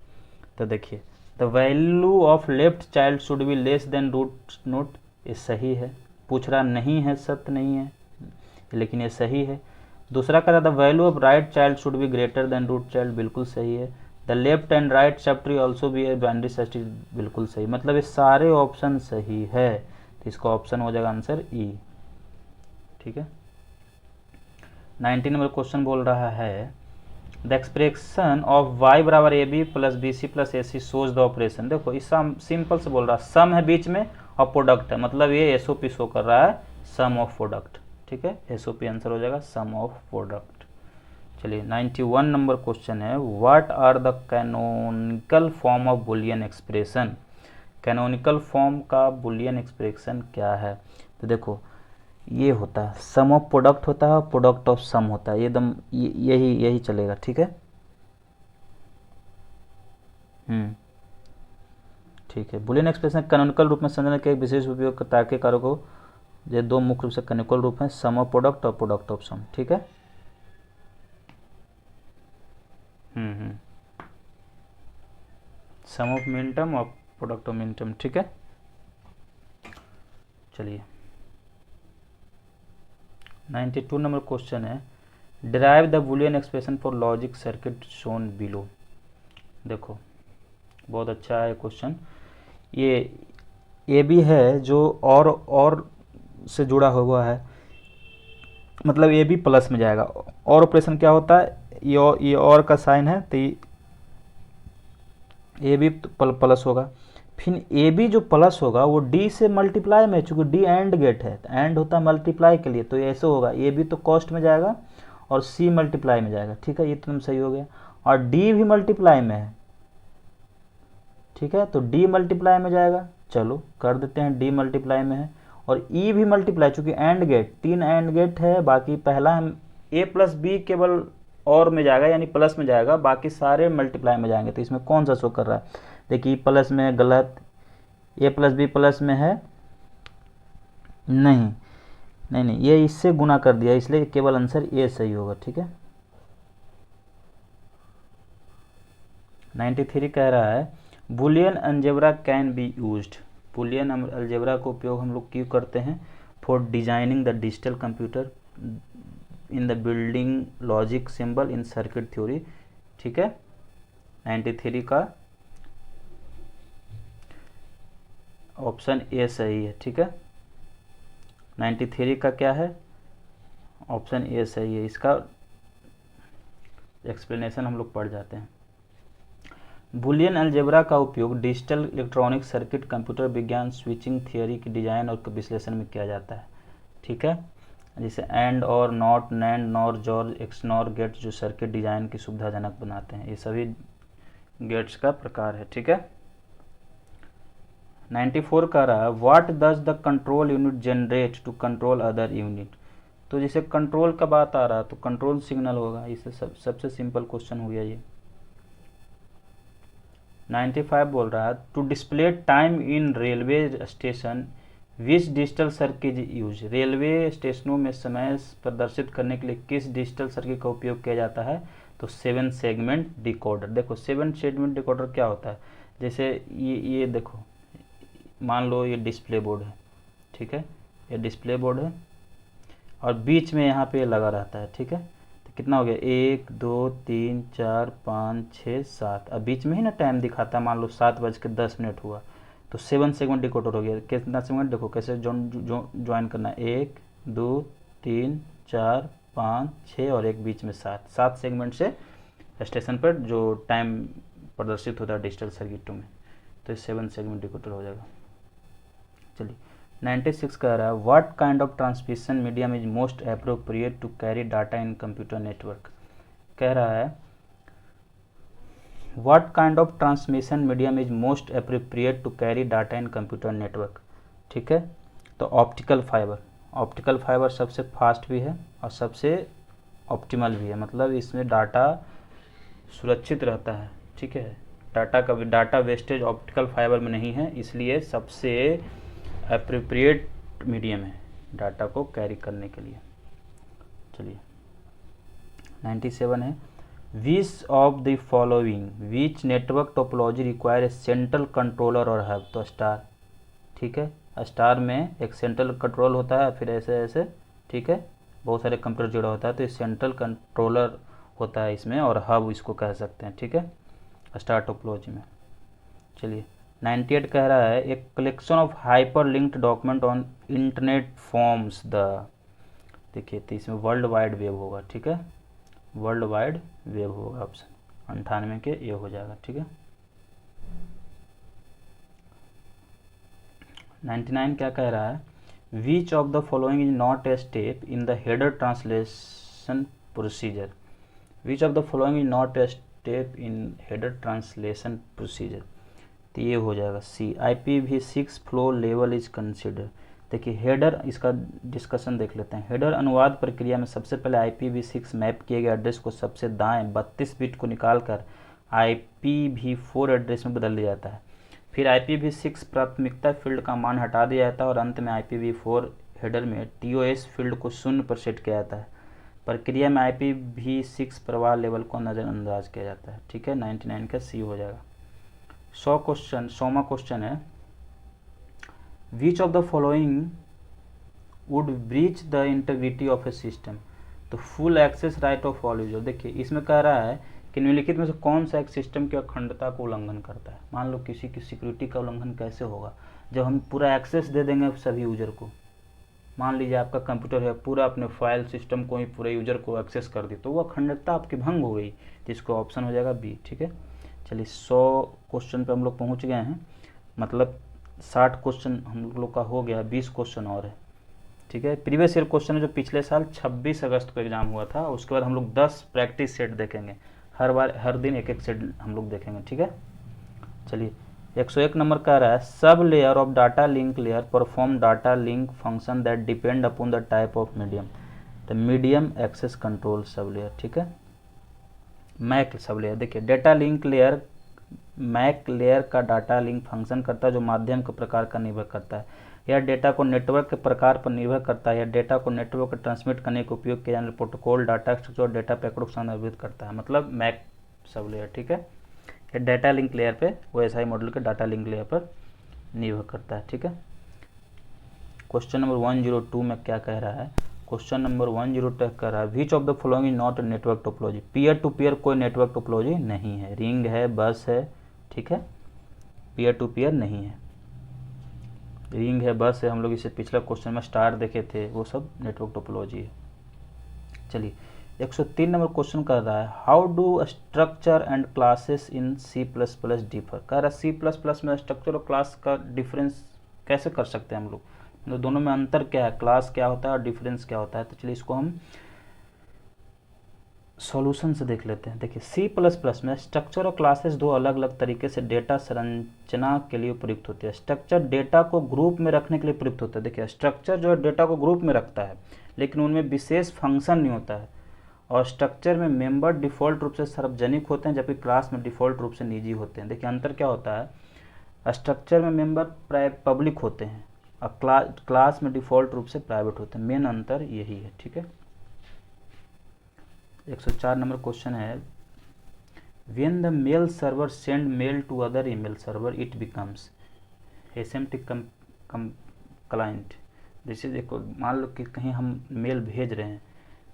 तो देखिए the value of left child should be less than root node, ये सही है, पूछ रहा नहीं है, सत्य नहीं है, लेकिन ये सही है। दूसरा कह रहा the value of right child should be greater than root child, बिल्कुल सही है। The left and right subtree also be a binary search tree, बिल्कुल सही, मतलब ये सारे ऑप्शन सही है, तो इसका ऑप्शन हो जाएगा आंसर ई, ठीक है। 19 नंबर क्वेश्चन बोल रहा है द एक्सप्रेशन ऑफ y बराबर A B plus B C plus A C shows the operation. देखो इस सिंपल से बोल रहा है सम है बीच में और प्रोडक्ट है, मतलब ये एसओपी शो कर रहा है सम ऑफ प्रोडक्ट, ठीक है, एसओपी आंसर हो जाएगा सम ऑफ प्रोडक्ट। चलिए 91 नंबर क्वेश्चन है what are the canonical form of Boolean expression. Canonical form का बुलियन एक्सप्रेशन क्या है। तो देखो ये होता है सम ऑफ प्रोडक्ट होता है, प्रोडक्ट ऑफ सम होता है, एकदम यही चलेगा, ठीक है। ठीक है, बुलियन एक्सप्रेशन कैनोनिकल रूप में समझने के एक विशेष उपयोग तार्किक कारकों ये दो मुख्य रूप से कैनोनिकल रूप हैं सम ऑफ प्रोडक्ट और प्रोडक्ट ऑफ सम, ठीक है। सम ऑफ मिनटर्म और प्रोडक्ट ऑफ मिनटर्म, ठीक है। चलिए 92 नंबर क्वेश्चन है derive the Boolean expression for logic circuit shown below. देखो बहुत अच्छा है क्वेश्चन, ये भी है जो और से जुड़ा हुआ है, मतलब ये भी प्लस में जाएगा। और ऑपरेशन क्या होता है, ये और का साइन है तो ए बी प्लस होगा, फिर ए बी जो प्लस होगा वो डी से मल्टीप्लाई में, चूँकि डी एंड गेट है, तो एंड होता है मल्टीप्लाई के लिए, तो ऐसे होगा ए बी तो कॉस्ट में जाएगा और सी मल्टीप्लाई में जाएगा, ठीक है, ये तो सही हो गया। और डी भी मल्टीप्लाई में है, ठीक है, तो डी मल्टीप्लाई में जाएगा, चलो कर देते हैं, डी मल्टीप्लाई में है। और ई भी मल्टीप्लाई, चूँकि एंड गेट, 3 एंड गेट है, बाकी पहला हम ए प्लस बी केवल और में जाएगा यानी प्लस में जाएगा, बाकी सारे मल्टीप्लाई में जाएंगे, तो इसमें कौन सा शो कर रहा है, देखिए प्लस में गलत, ए प्लस बी प्लस में है, नहीं नहीं नहीं, ये इससे गुना कर दिया, इसलिए केवल आंसर ए सही होगा, ठीक है। 93 कह रहा है Boolean algebra can be used, Boolean algebra का उपयोग हम लोग क्यों करते हैं, for designing the digital computer in the building logic symbol in circuit theory, ठीक है। 93 का ऑप्शन ए सही है, ठीक है। 93 का क्या है, ऑप्शन ए सही है, इसका एक्सप्लेनेशन हम लोग पढ़ जाते हैं। बुलियन अलजेब्रा का उपयोग डिजिटल इलेक्ट्रॉनिक सर्किट कंप्यूटर विज्ञान स्विचिंग थियोरी की डिजाइन और विश्लेषण में किया जाता है, ठीक है। जैसे and or not, nand, nor, xor, xnor gate जो सर्किट डिजाइन की सुविधाजनक बनाते हैं, ये सभी गेट्स का प्रकार है, ठीक है। 94 का रहा what does the control unit generate to control other unit, तो जैसे कंट्रोल का बात आ रहा तो कंट्रोल सिग्नल होगा, इसे सबसे सिंपल क्वेश्चन हो गया ये। 95 बोल रहा है to display time in railway station which digital circuit use, railway स्टेशनों में समय प्रदर्शित करने के लिए किस डिजिटल सर्किट का उपयोग किया जाता है, तो 7 सेगमेंट डिकोडर। देखो 7 सेगमेंट डिकोडर क्या होता है, जैसे ये देखो, मान लो ये डिस्प्ले बोर्ड है, ठीक है, ये डिस्प्ले बोर्ड है और बीच में यहाँ पे लगा रहता है, ठीक है, तो कितना हो गया 1 2 3 4 5 6 7, अब बीच में ही ना टाइम दिखाता है, मान लो 7:10 हुआ, तो 7 सेगमेंट डिकोडर हो गया। कितना सेगमेंट, देखो कैसे ज्वाइन करना है, 1 2 3 4 5 6 और एक बीच में 7 सेगमेंट से स्टेशन पर जो टाइम प्रदर्शित होता है डिजिटल सर्किटों में, तो 7 सेगमेंट डिकोडर हो जाएगा। चलिए 96 कह रहा है what kind of transmission medium is most appropriate to carry data in computer network, कह रहा है what kind of transmission medium is most appropriate to carry data in computer network, ठीक है, तो ऑप्टिकल फाइबर, ऑप्टिकल फाइबर सबसे fast भी है और सबसे ऑप्टिमल भी है, मतलब इसमें डाटा सुरक्षित रहता है, ठीक है, डाटा वेस्टेज ऑप्टिकल फाइबर में नहीं है, इसलिए सबसे एप्रोप्रिएट मीडियम है डाटा को कैरी करने के लिए। चलिए 97 है which of the following which network topology require a central controller और हब, तो स्टार, ठीक है, स्टार में एक सेंट्रल कंट्रोल होता है, फिर ऐसे ऐसे, ठीक है, बहुत सारे कंप्यूटर जुड़ा होता है, तो ये सेंट्रल कंट्रोलर होता है इसमें, और हब इसको कह सकते हैं, ठीक है, स्टार टोपोलॉजी में। चलिए 98 कह रहा है एक collection of hyper linked document on internet forms the, देखिए तो इसमें वर्ल्ड वाइड वेब होगा, ठीक है, वर्ल्ड वाइड वेब होगा, ऑप्शन 98 के ये हो जाएगा, ठीक है। 99 क्या कह रहा है which of the following is not a step in the header translation procedure, which of the following is not a step in header translation procedure, तो ये हो जाएगा सी, IPv6 flow level is consider. देखिए हेडर, इसका discussion देख लेते हैं। Header अनुवाद प्रक्रिया में सबसे पहले IPv6 मैप किए गए एड्रेस को सबसे दाएं 32 बिट को निकालकर IPv4 एड्रेस में बदल दिया जाता है, फिर IPv6 प्राथमिकता फील्ड का मान हटा दिया जाता है और अंत में IPv4 हेडर में TOS फील्ड को 0 पर सेट किया जाता है। प्रक्रिया में IPv6 प्रवाह लेवल को नज़रअंदाज किया जाता है, ठीक है, 99 का सी हो जाएगा। 100वां क्वेश्चन है which of the following would breach the integrity of a system, तो full access right of all user. देखिए इसमें कह रहा है कि निम्नलिखित में से कौन सा एक सिस्टम की अखंडता को उल्लंघन करता है। मान लो किसी की सिक्योरिटी का उल्लंघन कैसे होगा, जब हम पूरा एक्सेस दे देंगे सभी यूजर को, मान लीजिए आपका कंप्यूटर है पूरा अपने फाइल सिस्टम को ही पूरे यूजर को एक्सेस कर दी, तो वो अखंडता आपकी भंग हो गई, जिसको ऑप्शन हो जाएगा बी, ठीक है। चलिए क्वेश्चन पे हम लोग पहुँच गए हैं, मतलब 60 क्वेश्चन हम लोग का हो गया, 20 क्वेश्चन और है, ठीक है। प्रीवियस ईयर क्वेश्चन है जो पिछले साल 26 अगस्त को एग्जाम हुआ था, उसके बाद हम लोग 10 प्रैक्टिस सेट देखेंगे, हर बार हर दिन एक एक सेट हम लोग देखेंगे, ठीक है। चलिए 101 नंबर कह रहा है sub layer of data link layer perform data link function that depend upon the type of medium, तो medium access control sub layer, ठीक है। मैक सब लेयर, देखिए data link layer MAC layer का data link function करता है जो माध्यम के प्रकार का निर्भर करता है, यह डेटा को नेटवर्क के प्रकार पर निर्भर करता है, या डेटा को नेटवर्क पर ट्रांसमिट करने के उपयोग किए जाने प्रोटोकॉल डाटा स्ट्रक्चर और डेटा पैकेट को संदर्भित करता है, मतलब मैक सब लेयर, ठीक है। यह डाटा लिंक लेयर पे OSI मॉडल के डाटा लिंक लेयर पर निर्भर करता है, ठीक है। क्वेश्चन नंबर 102 में क्या कह रहा है, क्वेश्चन नंबर 102 कह रहा है which of the following is not network topology, peer to peer कोई नेटवर्क टोपोलॉजी नहीं है, रिंग है, बस है, ठीक है, पीयर टू पीयर नहीं है, रिंग है, बस है, हम लोग इसे पिछला क्वेश्चन में स्टार देखे थे, वो सब नेटवर्क टोपोलॉजी है। चलिए 103 नंबर क्वेश्चन कर रहा है how do structure and classes in C++ differ, कह रहा है C++ में स्ट्रक्चर और क्लास का डिफरेंस कैसे कर सकते हैं हम लोग, तो दोनों में अंतर क्या है, क्लास क्या होता है और डिफरेंस क्या होता है, तो चलिए इसको हम सॉल्यूशन से देख लेते हैं। देखिए C++ में स्ट्रक्चर और क्लासेस दो अलग अलग तरीके से डेटा संरचना के लिए प्रयुक्त होते हैं। स्ट्रक्चर डेटा को ग्रुप में रखने के लिए प्रयुक्त होता है, देखिए स्ट्रक्चर जो है डेटा को ग्रुप में रखता है लेकिन उनमें विशेष फंक्शन नहीं होता है, और स्ट्रक्चर में मेंबर डिफ़ॉल्ट रूप से सार्वजनिक होते हैं जबकि क्लास में डिफ़ॉल्ट रूप से निजी होते हैं। देखिए अंतर क्या होता है, स्ट्रक्चर में मेंबर पब्लिक होते हैं और क्लास में डिफ़ॉल्ट रूप से प्राइवेट होते हैं, मेन अंतर यही है, ठीक है। 104 नंबर क्वेश्चन है when the mail server send mail to other email server it becomes SMTP client, जैसे देखो मान लो कि कहीं हम मेल भेज रहे हैं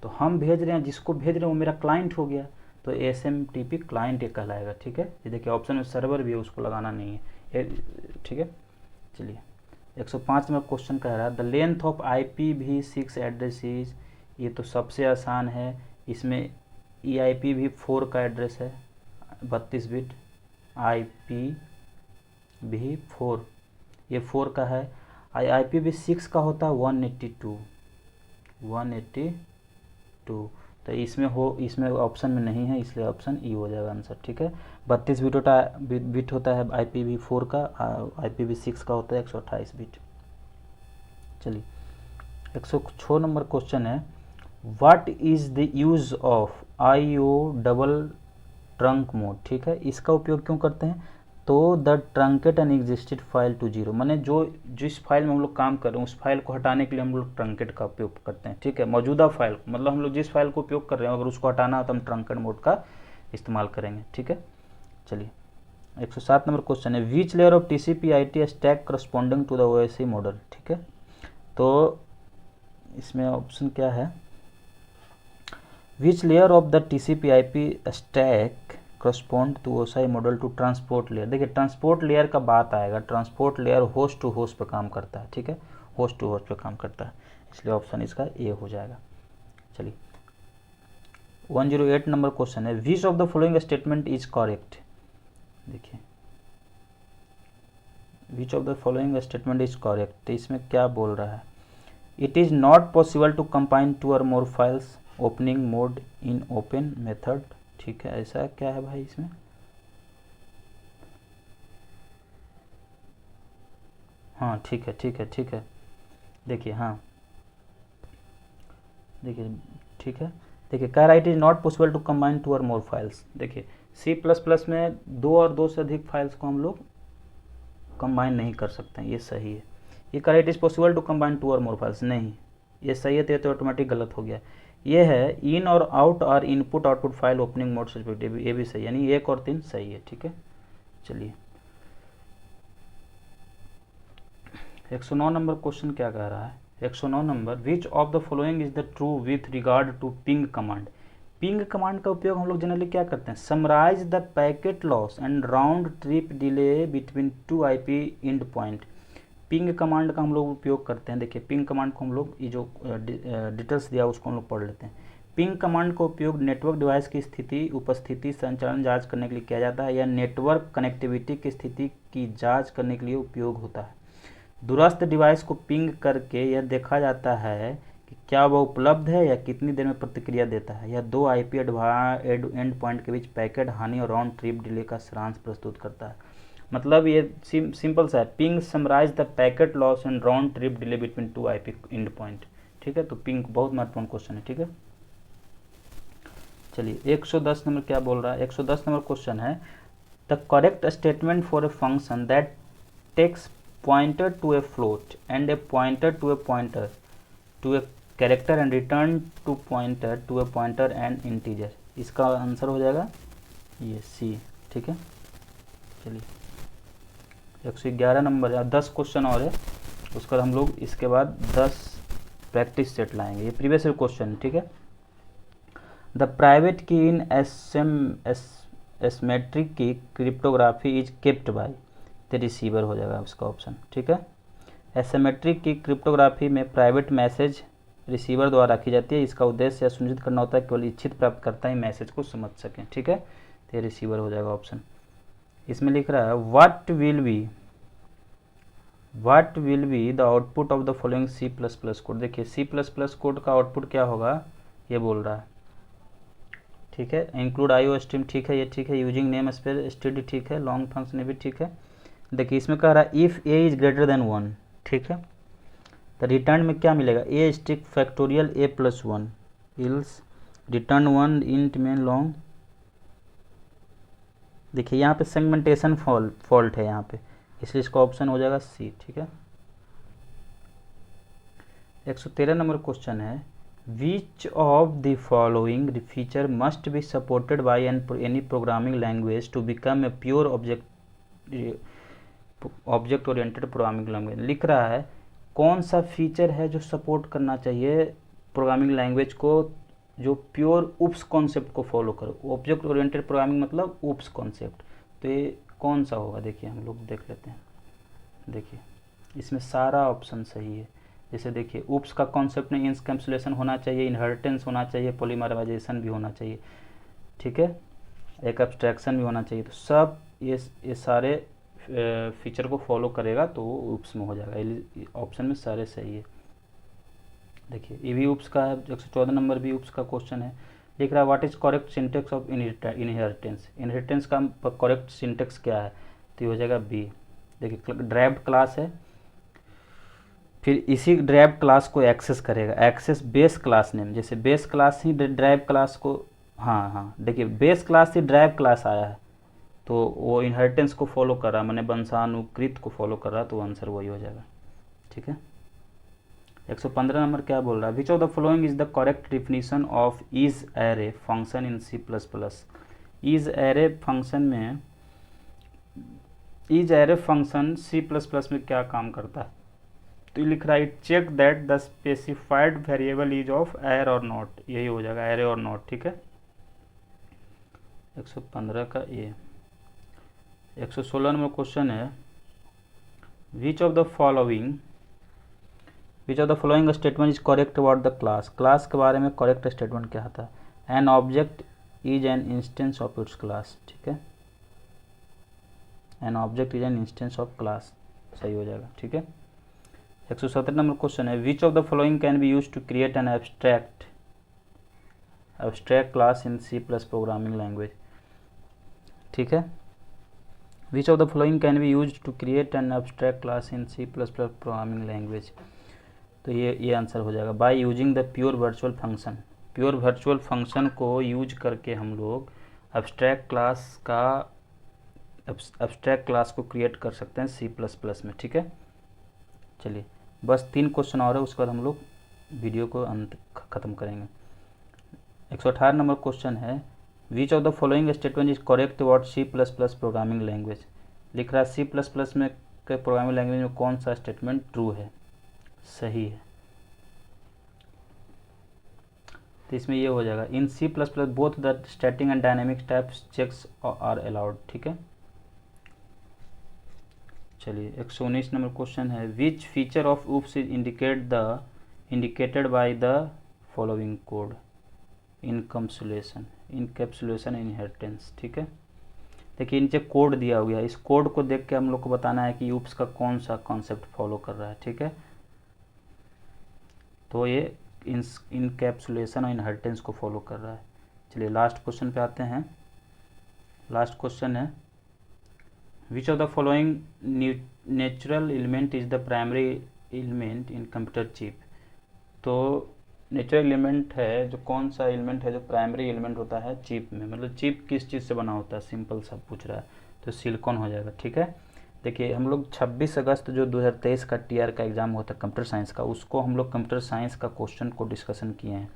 तो हम भेज रहे हैं, जिसको भेज रहे हैं वो मेरा क्लाइंट हो गया, तो एसएमटीपी क्लाइंट ये कहलाएगा, ठीक है। ये देखिए ऑप्शन में सर्वर भी है, उसको लगाना नहीं है, ठीक है। चलिए 105 नंबर क्वेश्चन कह रहा है the length of IPv6 address is, ये तो सबसे आसान है, इसमें EIPv4 का एड्रेस है 32 बिट, IPv4 ये 4 का है, IPv6 का होता है 182, तो इसमें ऑप्शन में नहीं है इसलिए ऑप्शन ई हो जाएगा आंसर, ठीक है। 32 बिट होता है IPv4 का, IPv6 का होता है 128 बिट। चलिए 106 नंबर क्वेश्चन है what is the use of IO double trunk mode, ठीक है, इसका उपयोग क्यों करते हैं, तो the truncate an existed file to zero, माने जिस फाइल में हम लोग काम कर रहे हैं उस फाइल को हटाने के लिए हम लोग ट्रंकेट का उपयोग करते हैं, ठीक है। मौजूदा फाइल मतलब हम लोग जिस फाइल को उपयोग कर रहे हैं अगर उसको हटाना हो तो हम ट्रंकेट मोड का इस्तेमाल करेंगे, ठीक है। चलिए 107 नंबर क्वेश्चन है which layer of TCP/IP stack corresponding to the OSI model, ठीक है, तो इसमें ऑप्शन क्या है which layer of the TCP/IP stack correspond to OSI model to transport layer, देखिए ट्रांसपोर्ट लेयर का बात आएगा, transport layer host to host पे काम करता है, ठीक है, होस्ट टू होस्ट पे काम करता है, इसलिए ऑप्शन इसका ए हो जाएगा। चलिए 108 नंबर क्वेश्चन है which of the following statement is correct, देखिए which of the following statement is correct, तो इसमें क्या बोल रहा है it is not possible to combine 2 or more files opening mode in open method, ठीक है, ऐसा क्या है भाई इसमें, हाँ ठीक है, देखिए हाँ देखिए ठीक है, देखिए कह रहा it is not possible to combine 2 or more files, देखिए C++ में 2 और 2 से अधिक फाइल्स को हम लोग कंबाइन नहीं कर सकते हैं, ये सही है। ये कह रहा it is possible to combine 2 or more files, नहीं ये सही है, तो ऑटोमेटिक गलत हो गया। ये है इन और आउट और input output file opening mode suspect, ये भी सही, यानी 1 और 3 सही है, ठीक है। चलिए 109 नंबर क्वेश्चन क्या कह रहा है, 109 number which of the following is the true with regard to ping command, ping command का उपयोग हम लोग जनरली क्या करते हैं, summarize the packet loss and round trip delay between 2 IP end point, ping command का हम लोग उपयोग करते हैं। देखिए पिंग कमांड को हम लोग ये जो डिटेल्स दिया उसको हम लोग पढ़ लेते हैं। पिंग कमांड का उपयोग नेटवर्क डिवाइस की स्थिति, उपस्थिति, संचालन जांच करने के लिए किया जाता है। यह नेटवर्क कनेक्टिविटी की स्थिति की जांच करने के लिए उपयोग होता है। दूरस्थ डिवाइस को पिंग करके यह देखा जाता है कि क्या वह उपलब्ध है या कितनी देर में प्रतिक्रिया देता है। यह दो आईपी एंड पॉइंट के बीच पैकेट हानि और राउंड ट्रिप डिले का सारांश प्रस्तुत करता है। मतलब ये सिंपल सा है, ping summarize the packet loss and round trip delay between two IP end point. ठीक है, तो पिंग बहुत महत्वपूर्ण क्वेश्चन है। ठीक है, चलिए 110 नंबर क्या बोल रहा है। 110 नंबर क्वेश्चन है, the correct statement for a function that takes pointer to a float and a pointer to a pointer to a character and return to pointer to a pointer and integer। इसका answer हो जाएगा ये सी। ठीक है, चलिए 111 number है, 10 question और है, उसका हम लोग इसके बाद 10 प्रैक्टिस सेट लाएंगे। ये प्रीवियस क्वेश्चन। ठीक है, the private key in asymmetric key cryptography is kept by the receiver हो जाएगा उसका ऑप्शन। ठीक है, एसिमेट्रिक की क्रिप्टोग्राफी में प्राइवेट मैसेज रिसीवर द्वारा रखी जाती है। इसका उद्देश्य यह सुनिश्चित करना होता है केवल इच्छित प्राप्तकर्ता ही मैसेज को समझ सकें। ठीक है, तो ये रिसीवर हो जाएगा ऑप्शन। इसमें लिख रहा है what will be the output of the following C plus plus code. देखिए सी प्लस प्लस कोड का आउटपुट क्या होगा ये बोल रहा है। ठीक है, इंक्लूड आईओ स्ट्रीम ठीक है, ये ठीक है, यूजिंग नेम स्पेस एसटीडी ठीक है, लॉन्ग फंक्शन भी ठीक है। देखिए इसमें कह रहा है if A is greater than 1। ठीक है, तो रिटर्न में क्या मिलेगा, ए स्टिक फैक्टोरियल ए प्लस 1 इल्स रिटर्न 1 इंट में लॉन्ग। देखिए यहाँ पे सेगमेंटेशन फॉल्ट है यहाँ पे, इसलिए इसका ऑप्शन हो जाएगा सी। ठीक है, 113 नंबर क्वेश्चन है, which of the following feature must be supported by any programming language to become a pure object oriented programming language. लिख रहा है कौन सा फीचर है जो सपोर्ट करना चाहिए प्रोग्रामिंग लैंग्वेज को जो प्योर उप्स कॉन्सेप्ट को फॉलो करो। ऑब्जेक्ट ओरिएंटेड प्रोग्रामिंग मतलब उप्स कॉन्सेप्ट, तो ये कौन सा होगा देखिए हम लोग देख लेते हैं। देखिए इसमें सारा ऑप्शन सही है। जैसे देखिए उप्स का कॉन्सेप्ट में इनकैप्सुलेशन होना चाहिए, इनहेरिटेंस होना चाहिए, पॉलीमराइजेशन भी होना चाहिए। ठीक है, एक एब्स्ट्रैक्शन भी होना चाहिए। तो सब ये सारे फीचर को फॉलो करेगा तो वो उप्स में हो जाएगा। ऑप्शन में सारे सही है। देखिए ये भी उप्स का है। 114 नंबर भी उप्स का क्वेश्चन है। लिख रहा है what is correct syntax of inheritance. Inheritance का करेक्ट सिंटेक्स क्या है, तो ये हो जाएगा बी। देखिए ड्राइव्ड क्लास है, फिर इसी ड्राइव्ड क्लास को एक्सेस करेगा, एक्सेस बेस क्लास नेम। जैसे बेस क्लास ही ड्राइव क्लास को, हाँ देखिए बेस क्लास ही ड्राइव क्लास आया है तो वो इनहेरिटेंस को फॉलो कर रहा, मैंने वंशानुकृत को फॉलो कर रहा, तो आंसर वही हो जाएगा। ठीक है, 115 नंबर क्या बोल रहा है, which of the following is the correct definition of is array function in C plus plus. Is array function में, is array function C plus plus में क्या काम करता है, तो लिख रहा है check that the specified variable is of array or not. यही हो जाएगा एरे और नॉट। ठीक है, 115 का ये। 116 नंबर क्वेश्चन है, which of the following statement is correct about the class. Class के बारे में करेक्ट स्टेटमेंट क्या था, an object is an instance of its class. ठीक है, an object is an instance of class सही हो जाएगा। ठीक है, 117 नंबर क्वेश्चन है, which of the following can be use to create an abstract class in C plus programming language. ठीक है, which of the following can be use to create an abstract class in C plus plus programming language, तो ये answer हो जाएगा by using the pure virtual function. Pure virtual function को use करके हम लोग एब्स्ट्रैक्ट क्लास को create कर सकते हैं सी प्लस प्लस में। ठीक है, चलिए बस 3 क्वेश्चन और है, उसके बाद हम लोग वीडियो को अंत ख़त्म करेंगे। 118 नंबर क्वेश्चन है, which of the following statement is correct about C plus plus programming language. लिख रहा है सी प्लस प्लस में के प्रोग्रामिंग लैंग्वेज में कौन सा स्टेटमेंट ट्रू है, सही है। तो इसमें ये हो जाएगा in C plus plus both the static and dynamic types checks are allowed. ठीक है, चलिए 119 नंबर क्वेश्चन है, which feature of OOPs is indicated by the following code. Encapsulation, encapsulation inheritance. ठीक है, देखिए नीचे कोड दिया हो गया, इस कोड को देख के हम लोग को बताना है कि यूप्स का कौन सा कॉन्सेप्ट फॉलो कर रहा है। ठीक है, तो ये इनकैप्सुलेशन और इनहेरिटेंस को फॉलो कर रहा है। चलिए लास्ट क्वेश्चन पे आते हैं। लास्ट क्वेश्चन है which of the following natural element is the primary element in computer chip. तो नेचुरल एलिमेंट है जो, कौन सा एलिमेंट है जो प्राइमरी एलिमेंट होता है चिप में, मतलब चिप किस चीज़ से बना होता है, सिंपल सा पूछ रहा है, तो सिलिकॉन हो जाएगा। ठीक है, देखिए हम लोग 26 अगस्त जो 2023 का टीआर का एग्ज़ाम होता है कंप्यूटर साइंस का, उसको हम लोग कंप्यूटर साइंस का क्वेश्चन को डिस्कशन किए हैं,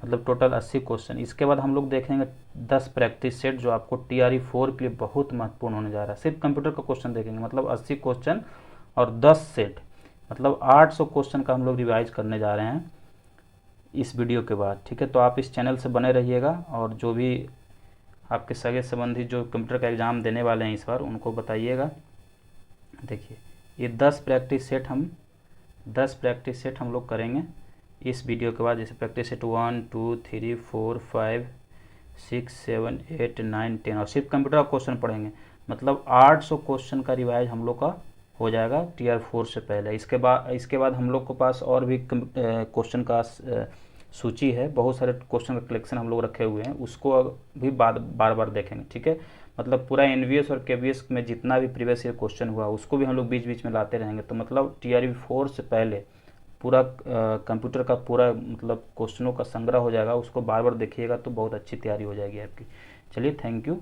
मतलब टोटल 80 क्वेश्चन। इसके बाद हम लोग देखेंगे 10 प्रैक्टिस सेट जो आपको TRE 4 के लिए बहुत महत्वपूर्ण होने जा रहा है। सिर्फ कंप्यूटर का क्वेश्चन देखेंगे, मतलब 80 क्वेश्चन और 10 सेट, मतलब 800 क्वेश्चन का हम लोग रिवाइज करने जा रहे हैं इस वीडियो के बाद। ठीक है, तो आप इस चैनल से बने रहिएगा और जो भी आपके सगे संबंधी जो कंप्यूटर का एग्ज़ाम देने वाले हैं इस बार, उनको बताइएगा। देखिए ये 10 प्रैक्टिस सेट हम लोग करेंगे इस वीडियो के बाद। जैसे प्रैक्टिस सेट 1 2 3 4 5 6 7 8 9 10, और सिर्फ कंप्यूटर का क्वेश्चन पढ़ेंगे, मतलब 800 क्वेश्चन का रिवाइज हम लोग का हो जाएगा TR 4 से पहले। इसके बाद हम लोग के पास और भी क्वेश्चन का सूची है, बहुत सारे क्वेश्चन का कलेक्शन हम लोग रखे हुए हैं, उसको भी बार बार देखेंगे। ठीक है, मतलब पूरा NVS और KVS में जितना भी प्रीवियस ईयर क्वेश्चन हुआ उसको भी हम लोग बीच बीच में लाते रहेंगे। तो मतलब TRE 4 से पहले पूरा कंप्यूटर का पूरा मतलब क्वेश्चनों का संग्रह हो जाएगा, उसको बार बार देखिएगा तो बहुत अच्छी तैयारी हो जाएगी आपकी। चलिए, थैंक यू।